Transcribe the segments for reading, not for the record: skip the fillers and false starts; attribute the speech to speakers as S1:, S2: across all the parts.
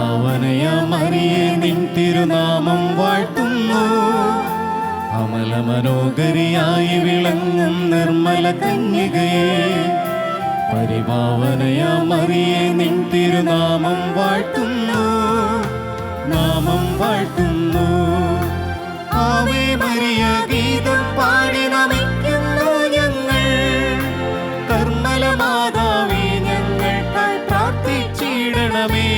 S1: പരിപാവനയമറിയേ നിൻ തിരുനാമം വാഴ്ത്തുന്നു. അമലമനോഹരിയായി വിളങ്ങും നിർമ്മല കന്യകയെ, പരിപാവനയമറിയേ നിൻ തിരുനാമം വാഴ്ത്തുന്നു, നാമം വാഴ്ത്തുന്നു. ആവേ മരിയ ഗീതം പാടി നമിക്കുന്നു ഞങ്ങൾ. കർമ്മല മാതാവേ ഞങ്ങൾക്കായി പ്രാർത്ഥിച്ചിടണമേ.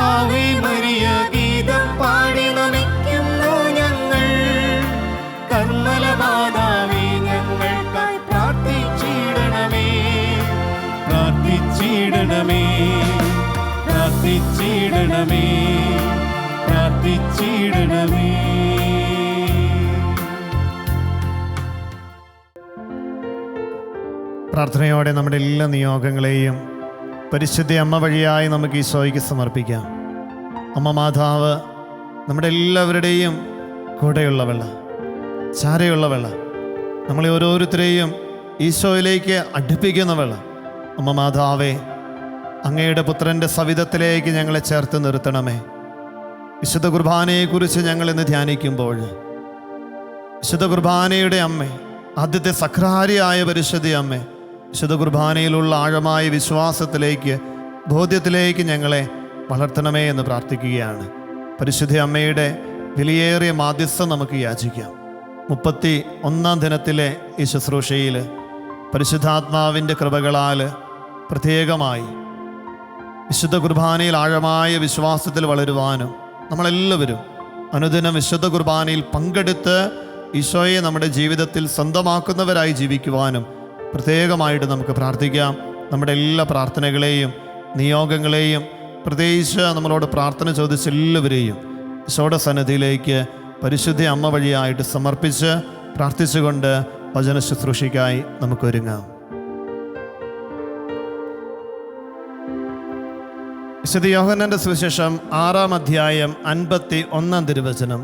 S1: ആവേ മരിയ ഗീതം പാടി നമിക്കുന്നു ഞങ്ങൾ. കർമ്മല മാതാവേ ഞങ്ങൾക്കായി പ്രാർത്ഥിച്ചിടണമേ. പ്രാർത്ഥിച്ചിടണമേ, പ്രാർത്ഥിച്ചിടണമേ, പ്രാർത്ഥിച്ചിടണമേ.
S2: പ്രാർത്ഥനയോടെ നമ്മുടെ എല്ലാ നിയോഗങ്ങളെയും പരിശുദ്ധ അമ്മ വഴിയായി നമുക്ക് ഈശോയ്ക്ക് സമർപ്പിക്കാം. അമ്മ മാതാവ് നമ്മുടെ എല്ലാവരുടെയും കൂടെയുള്ളവള, ചാരയുള്ളവള, നമ്മളെ ഓരോരുത്തരെയും ഈശോയിലേക്ക് അടുപ്പിക്കുന്നവള. അമ്മ മാതാവേ, അങ്ങയുടെ പുത്രൻ്റെ സവിധത്തിലേക്ക് ഞങ്ങളെ ചേർത്ത് നിർത്തണമേ. വിശുദ്ധ കുർബാനയെക്കുറിച്ച് ഞങ്ങളിന്ന് ധ്യാനിക്കുമ്പോൾ വിശുദ്ധ കുർബാനയുടെ അമ്മേ, ആദ്യത്തെ സക്രാരിയായ പരിശുദ്ധ അമ്മേ, വിശുദ്ധ കുർബാനയിലുള്ള ആഴമായ വിശ്വാസത്തിലേക്ക്, ബോധ്യത്തിലേക്ക് ഞങ്ങളെ വളർത്തണമേ എന്ന് പ്രാർത്ഥിക്കുകയാണ്. പരിശുദ്ധ അമ്മയുടെ വിലയേറിയ മാധ്യസ്ഥം നമുക്ക് യാചിക്കാം. 31-ാം ദിനത്തിലെ ഈ ശുശ്രൂഷയിൽ പരിശുദ്ധാത്മാവിൻ്റെ കൃപകളാൽ പ്രത്യേകമായി വിശുദ്ധ കുർബാനയിൽ ആഴമായ വിശ്വാസത്തിൽ വളരുവാനും നമ്മളെല്ലാവരും അനുദിനം വിശുദ്ധ കുർബാനയിൽ പങ്കെടുത്ത് ഈശോയെ നമ്മുടെ ജീവിതത്തിൽ സ്വന്തമാക്കുന്നവരായി ജീവിക്കുവാനും പ്രത്യേകമായിട്ട് നമുക്ക് പ്രാർത്ഥിക്കാം. നമ്മുടെ എല്ലാ പ്രാർത്ഥനകളെയും നിയോഗങ്ങളെയും പ്രത്യേകിച്ച് നമ്മളോട് പ്രാർത്ഥന ചോദിച്ച എല്ലാവരെയും ഈശോയുടെ സന്നിധിയിലേക്ക് പരിശുദ്ധ അമ്മ വഴിയായിട്ട് സമർപ്പിച്ച് പ്രാർത്ഥിച്ചുകൊണ്ട് വചന ശുശ്രൂഷയ്ക്കായി നമുക്കൊരുങ്ങാം. വിശുദ്ധ യോഹന്നാന്റെ സുവിശേഷം 6-ാം അധ്യായം 51-ാം തിരുവചനം.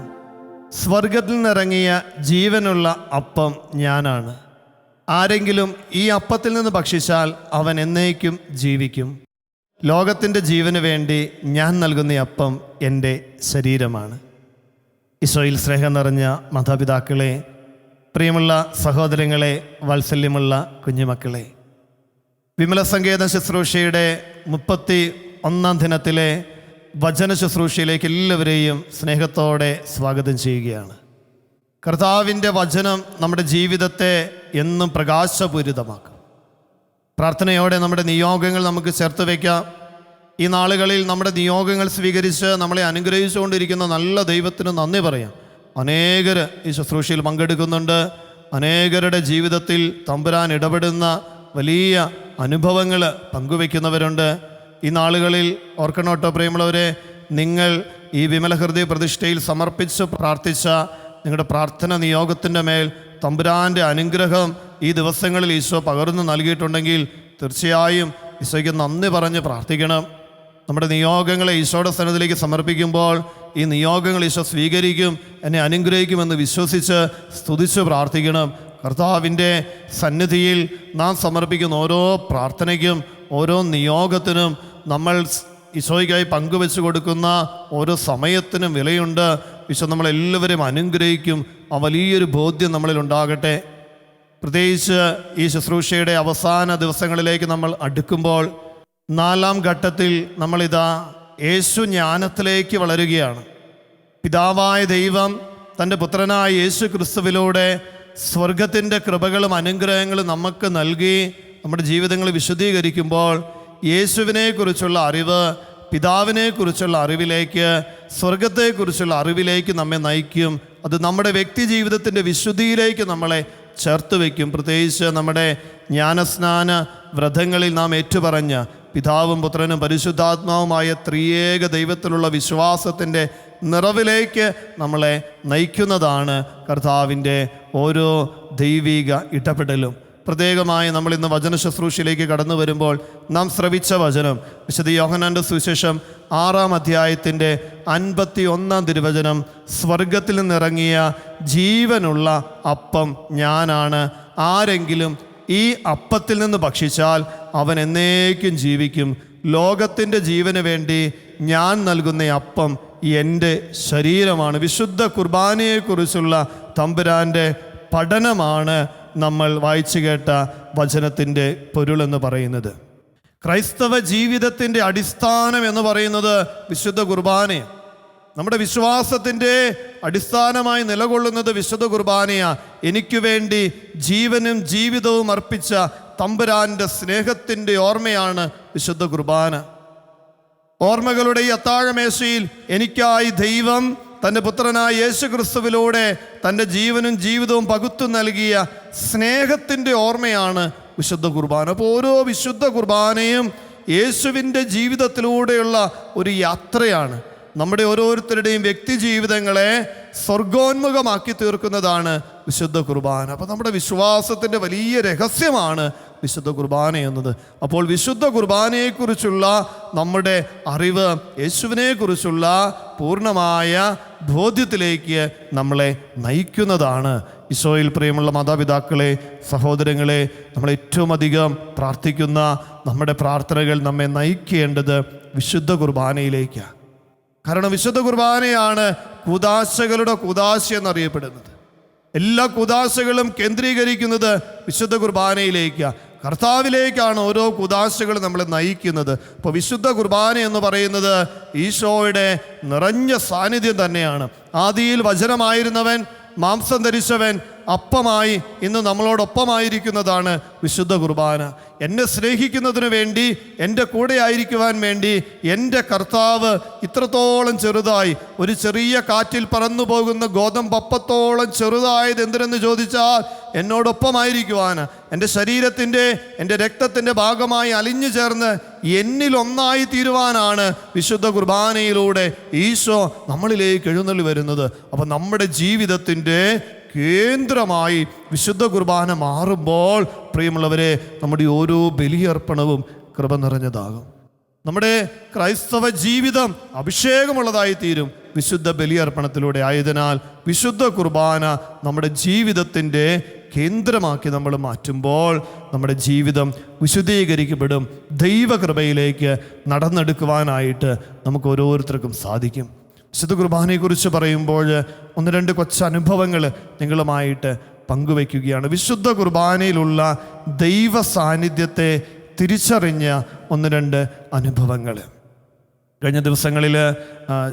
S2: സ്വർഗത്തിൽ നിന്നിറങ്ങിയ ജീവനുള്ള അപ്പം ഞാനാണ്. ആരെങ്കിലും ഈ അപ്പത്തിൽ നിന്ന് ഭക്ഷിച്ചാൽ അവൻ എന്നേക്കും ജീവിക്കും. ലോകത്തിൻ്റെ ജീവന് വേണ്ടി ഞാൻ നൽകുന്ന അപ്പം എൻ്റെ ശരീരമാണ്. ഈശോയിൽ സ്നേഹം നിറഞ്ഞ മാതാപിതാക്കളെ, പ്രിയമുള്ള സഹോദരങ്ങളെ, വാത്സല്യമുള്ള കുഞ്ഞുമക്കളെ, വിമല സങ്കേത ശുശ്രൂഷയുടെ 31-ാം ദിനത്തിലെ വചന ശുശ്രൂഷയിലേക്ക് എല്ലാവരെയും സ്നേഹത്തോടെ സ്വാഗതം ചെയ്യുകയാണ്. കർത്താവിൻ്റെ വചനം നമ്മുടെ ജീവിതത്തെ എന്നും പ്രകാശപൂരിതമാക്കും. പ്രാർത്ഥനയോടെ നമ്മുടെ നിയോഗങ്ങൾ നമുക്ക് ചേർത്ത് വയ്ക്കാം. ഈ നാളുകളിൽ നമ്മുടെ നിയോഗങ്ങൾ സ്വീകരിച്ച് നമ്മളെ അനുഗ്രഹിച്ചുകൊണ്ടിരിക്കുന്ന നല്ല ദൈവത്തിന് നന്ദി പറയാം. അനേകർ ഈ ശുശ്രൂഷയിൽ പങ്കെടുക്കുന്നുണ്ട്. അനേകരുടെ ജീവിതത്തിൽ തമ്പുരാൻ ഇടപെടുന്ന വലിയ അനുഭവങ്ങൾ പങ്കുവയ്ക്കുന്നവരുണ്ട്. ഈ നാളുകളിൽ ഓർക്കണോട്ടോ പ്രിയമുള്ളവരെ, നിങ്ങൾ ഈ വിമല ഹൃദയ പ്രതിഷ്ഠയിൽ സമർപ്പിച്ച് പ്രാർത്ഥിച്ച നിങ്ങളുടെ പ്രാർത്ഥന നിയോഗത്തിൻ്റെ മേൽ തമ്പുരാൻ്റെ അനുഗ്രഹം ഈ ദിവസങ്ങളിൽ ഈശോ പകർന്നു നൽകിയിട്ടുണ്ടെങ്കിൽ തീർച്ചയായും ഈശോയ്ക്ക് നന്ദി പറഞ്ഞ് പ്രാർത്ഥിക്കണം. നമ്മുടെ നിയോഗങ്ങളെ ഈശോയുടെ സന്നിധിയിലേക്ക് സമർപ്പിക്കുമ്പോൾ ഈ നിയോഗങ്ങൾ ഈശോ സ്വീകരിക്കും, എന്നെ അനുഗ്രഹിക്കുമെന്ന് വിശ്വസിച്ച് സ്തുതിച്ച് പ്രാർത്ഥിക്കണം. കർത്താവിൻ്റെ സന്നിധിയിൽ നാം സമർപ്പിക്കുന്ന ഓരോ പ്രാർത്ഥനയ്ക്കും ഓരോ നിയോഗത്തിനും നമ്മൾ ഈശോയ്ക്കായി പങ്കുവെച്ച് കൊടുക്കുന്ന ഓരോ സമയത്തിനും വിലയുണ്ട്. ഈശോ നമ്മളെല്ലാവരെയും അനുഗ്രഹിക്കും. ആ വലിയൊരു ബോധ്യം നമ്മളിൽ ഉണ്ടാകട്ടെ. പ്രത്യേകിച്ച് ഈ ശുശ്രൂഷയുടെ അവസാന ദിവസങ്ങളിലേക്ക് നമ്മൾ അടുക്കുമ്പോൾ 4-ാം ഘട്ടത്തിൽ നമ്മളിതാ യേശു ജ്ഞാനത്തിലേക്ക് വളരുകയാണ്. പിതാവായ ദൈവം തൻ്റെ പുത്രനായ യേശു ക്രിസ്തുവിലൂടെ സ്വർഗത്തിൻ്റെ കൃപകളും അനുഗ്രഹങ്ങളും നമുക്ക് നൽകി നമ്മുടെ ജീവിതങ്ങൾ വിശുദ്ധീകരിക്കുമ്പോൾ യേശുവിനെക്കുറിച്ചുള്ള അറിവ് പിതാവിനെക്കുറിച്ചുള്ള അറിവിലേക്ക്, സ്വർഗത്തെക്കുറിച്ചുള്ള അറിവിലേക്ക് നമ്മെ നയിക്കും. അത് നമ്മുടെ വ്യക്തി ജീവിതത്തിൻ്റെ വിശുദ്ധിയിലേക്ക് നമ്മളെ ചേർത്ത് വയ്ക്കും. പ്രത്യേകിച്ച് നമ്മുടെ ജ്ഞാനസ്നാന വ്രതങ്ങളിൽ നാം ഏറ്റുപറഞ്ഞ പിതാവും പുത്രനും പരിശുദ്ധാത്മാവുമായ ത്രിയേക ദൈവത്തിലുള്ള വിശ്വാസത്തിൻ്റെ നിറവിലേക്ക് നമ്മളെ നയിക്കുന്നതാണ് കർത്താവിൻ്റെ ഓരോ ദൈവിക ഇടപെടലും. പ്രത്യേകമായി നമ്മൾ ഇന്ന് വചന ശുശ്രൂഷയിലേക്ക് കടന്നു വരുമ്പോൾ നാം ശ്രവിച്ച വചനം വിശുദ്ധ യോഹന്നാന്റെ സുവിശേഷം 6-ാം അധ്യായത്തിൻ്റെ 51-ാം തിരുവചനം. സ്വർഗത്തിൽ നിന്നിറങ്ങിയ ജീവനുള്ള അപ്പം ഞാനാണ്. ആരെങ്കിലും ഈ അപ്പത്തിൽ നിന്ന് ഭക്ഷിച്ചാൽ അവൻ എന്നേക്കും ജീവിക്കും. ലോകത്തിൻ്റെ ജീവന് വേണ്ടി ഞാൻ നൽകുന്ന അപ്പം എൻ്റെ ശരീരമാണ്. വിശുദ്ധ കുർബാനയെക്കുറിച്ചുള്ള തമ്പുരാൻ്റെ പഠനമാണ് നമ്മൾ വായിച്ചു കേട്ട വചനത്തിൻ്റെ പൊരുളെന്ന് പറയുന്നത്. ക്രൈസ്തവ ജീവിതത്തിൻ്റെ അടിസ്ഥാനം എന്ന് പറയുന്നത് വിശുദ്ധ കുർബാനയാണ്. നമ്മുടെ വിശ്വാസത്തിൻ്റെ അടിസ്ഥാനമായി നിലകൊള്ളുന്നത് വിശുദ്ധ കുർബാനയാണ്. എനിക്ക് വേണ്ടി ജീവനും ജീവിതവും അർപ്പിച്ച തമ്പുരാൻ്റെ സ്നേഹത്തിൻ്റെ ഓർമ്മയാണ് വിശുദ്ധ കുർബാന. ഓർമ്മകളുടെ ഈ അത്താഴമേശയിൽ എനിക്കായി ദൈവം തൻ്റെ പുത്രനായ യേശു ക്രിസ്തുവിലൂടെ തൻ്റെ ജീവനും ജീവിതവും പകുത്തു നൽകിയ സ്നേഹത്തിൻ്റെ ഓർമ്മയാണ് വിശുദ്ധ കുർബാന. അപ്പോൾ ഓരോ വിശുദ്ധ കുർബാനയും യേശുവിൻ്റെ ജീവിതത്തിലൂടെയുള്ള ഒരു യാത്രയാണ്. നമ്മുടെ ഓരോരുത്തരുടെയും വ്യക്തി ജീവിതങ്ങളെ സ്വർഗോന്മുഖമാക്കി തീർക്കുന്നതാണ് വിശുദ്ധ കുർബാന. അപ്പോൾ നമ്മുടെ വിശ്വാസത്തിൻ്റെ വലിയ രഹസ്യമാണ് വിശുദ്ധ കുർബാന എന്നത്. അപ്പോൾ വിശുദ്ധ കുർബാനയെക്കുറിച്ചുള്ള നമ്മുടെ അറിവ് യേശുവിനെക്കുറിച്ചുള്ള പൂർണ്ണമായ ബോധ്യത്തിലേക്ക് നമ്മളെ നയിക്കുന്നതാണ്. ഈശോയിൽ പ്രിയമുള്ള മാതാപിതാക്കളെ, സഹോദരങ്ങളെ, നമ്മൾ ഏറ്റവും അധികം പ്രാർത്ഥിക്കുന്ന നമ്മുടെ പ്രാർത്ഥനകൾ നമ്മെ നയിക്കേണ്ടത് വിശുദ്ധ കുർബാനയിലേക്കാണ്. കാരണം വിശുദ്ധ കുർബാനയാണ് കൂദാശകളുടെ കൂദാശ എന്നറിയപ്പെടുന്നത്. എല്ലാ കൂദാശകളും കേന്ദ്രീകരിക്കുന്നത് വിശുദ്ധ കുർബാനയിലേക്കാണ്, കർത്താവിലേക്കാണ് ഓരോ കൂദാശകളും നമ്മളെ നയിക്കുന്നത്. അപ്പോൾ വിശുദ്ധ കുർബാന എന്ന് പറയുന്നത് ഈശോയുടെ നിറഞ്ഞ സാന്നിധ്യം തന്നെയാണ്. ആദിയിൽ വചനമായിരുന്നവൻ മാംസം ധരിച്ചവൻ അപ്പമായി ഇന്ന് നമ്മളോടൊപ്പമായിരിക്കുന്നതാണ് വിശുദ്ധ കുർബാന. എന്നെ സ്നേഹിക്കുന്നതിന് വേണ്ടി, എൻ്റെ കൂടെ ആയിരിക്കുവാൻ വേണ്ടി എൻ്റെ കർത്താവ് ഇത്രത്തോളം ചെറുതായി, ഒരു ചെറിയ കാറ്റിൽ പറന്നു പോകുന്ന ഗോതമ്പപ്പത്തോളം ചെറുതായത് എന്തിനെന്ന് ചോദിച്ചാൽ എന്നോടൊപ്പമായിരിക്കുവാൻ, എൻ്റെ ശരീരത്തിൻ്റെ, എൻ്റെ രക്തത്തിൻ്റെ ഭാഗമായി അലിഞ്ഞു ചേർന്ന് എന്നിലൊന്നായി തീരുവാനാണ് വിശുദ്ധ കുർബാനയിലൂടെ ഈശോ നമ്മളിലേക്ക് എഴുന്നള്ളി വരുന്നത്. അപ്പം നമ്മുടെ ജീവിതത്തിൻ്റെ കേന്ദ്രമായി വിശുദ്ധ കുർബാന മാറുമ്പോൾ പ്രിയമുള്ളവരെ, നമ്മുടെ ഓരോ ബലിയർപ്പണവും കൃപ നിറഞ്ഞതാകും. നമ്മുടെ ക്രൈസ്തവ ജീവിതം അഭിഷേകമുള്ളതായി തീരും വിശുദ്ധ ബലിയർപ്പണത്തിലൂടെ. ആയതിനാൽ വിശുദ്ധ കുർബാന നമ്മുടെ ജീവിതത്തിൻ്റെ കേന്ദ്രമാക്കി നമ്മൾ മാറ്റുമ്പോൾ നമ്മുടെ ജീവിതം വിശുദ്ധീകരിക്കപ്പെടും. ദൈവകൃപയിലേക്ക് നടന്നെടുക്കുവാനായിട്ട് നമുക്ക് ഓരോരുത്തർക്കും സാധിക്കും. വിശുദ്ധ കുർബാനയെക്കുറിച്ച് പറയുമ്പോൾ ഒന്ന് രണ്ട് കൊച്ചനുഭവങ്ങൾ നിങ്ങളുമായിട്ട് പങ്കുവയ്ക്കുകയാണ്. വിശുദ്ധ കുർബാനയിലുള്ള ദൈവ സാന്നിധ്യത്തെ തിരിച്ചറിഞ്ഞ ഒന്ന് രണ്ട് അനുഭവങ്ങൾ. കഴിഞ്ഞ ദിവസങ്ങളിൽ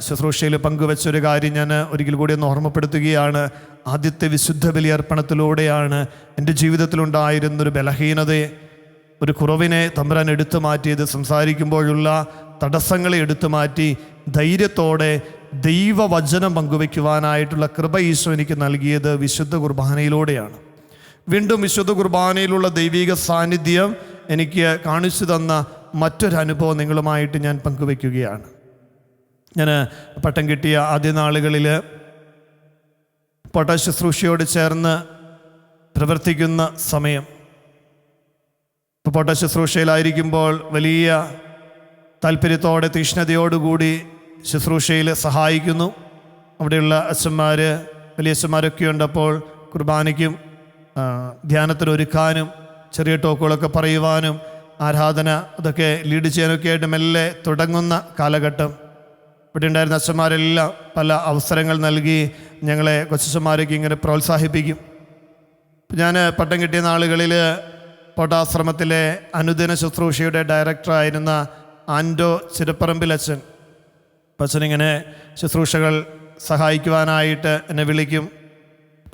S2: ശുശ്രൂഷയിൽ പങ്കുവെച്ചൊരു കാര്യം ഞാൻ ഒരിക്കൽ കൂടി ഒന്ന് ഓർമ്മപ്പെടുത്തുകയാണ്. ആദ്യത്തെ വിശുദ്ധ ബലിയർപ്പണത്തിലൂടെയാണ് എൻ്റെ ജീവിതത്തിലുണ്ടായിരുന്നൊരു ബലഹീനതയെ, ഒരു കുറവിനെ തമ്പുരാൻ എടുത്തു മാറ്റിയത്. സംസാരിക്കുമ്പോഴുള്ള തടസ്സങ്ങളെ എടുത്തു മാറ്റി ധൈര്യത്തോടെ ദൈവവചനം പങ്കുവയ്ക്കുവാനായിട്ടുള്ള കൃപ ഈശോ എനിക്ക് നൽകിയത് വിശുദ്ധ കുർബാനയിലൂടെയാണ്. വീണ്ടും വിശുദ്ധ കുർബാനയിലുള്ള ദൈവിക സാന്നിധ്യം എനിക്ക് കാണിച്ചു തന്ന മറ്റൊരനുഭവം നിങ്ങളുമായിട്ട് ഞാൻ പങ്കുവയ്ക്കുകയാണ്. ഞാൻ പട്ടം കിട്ടിയ ആദ്യ നാളുകളിൽ പൊട്ടാ ശുശ്രൂഷയോട് ചേർന്ന് പ്രവർത്തിക്കുന്ന സമയം, ഇപ്പോൾ പൊട്ടാ ശുശ്രൂഷയിലായിരിക്കുമ്പോൾ വലിയ താല്പര്യത്തോടെ തീഷ്ണതയോടുകൂടി ശുശ്രൂഷയിൽ സഹായിക്കുന്നു. അവിടെയുള്ള അച്ഛന്മാർ, വലിയ അച്ഛന്മാരൊക്കെ ഉണ്ടപ്പോൾ കുർബാനയ്ക്കും ധ്യാനത്തിനൊരുക്കാനും ചെറിയ ടോക്കുകളൊക്കെ പറയുവാനും ആരാധന അതൊക്കെ ലീഡ് ചെയ്യാനൊക്കെ ആയിട്ട് മെല്ലെ തുടങ്ങുന്ന കാലഘട്ടം. ഇവിടെ ഉണ്ടായിരുന്ന അച്ഛന്മാരെല്ലാം പല അവസരങ്ങൾ നൽകി ഞങ്ങളെ കൊച്ചന്മാരൊക്കെ ഇങ്ങനെ പ്രോത്സാഹിപ്പിക്കും. ഞാൻ പട്ടം കിട്ടിയ നാളുകളിൽ പോട്ടാശ്രമത്തിലെ അനുദിന ശുശ്രൂഷയുടെ ഡയറക്ടറായിരുന്ന ആൻഡോ ചിരപ്പറമ്പിൽ അച്ഛൻ, അച്ഛനിങ്ങനെ ശുശ്രൂഷകൾ സഹായിക്കുവാനായിട്ട് എന്നെ വിളിക്കും.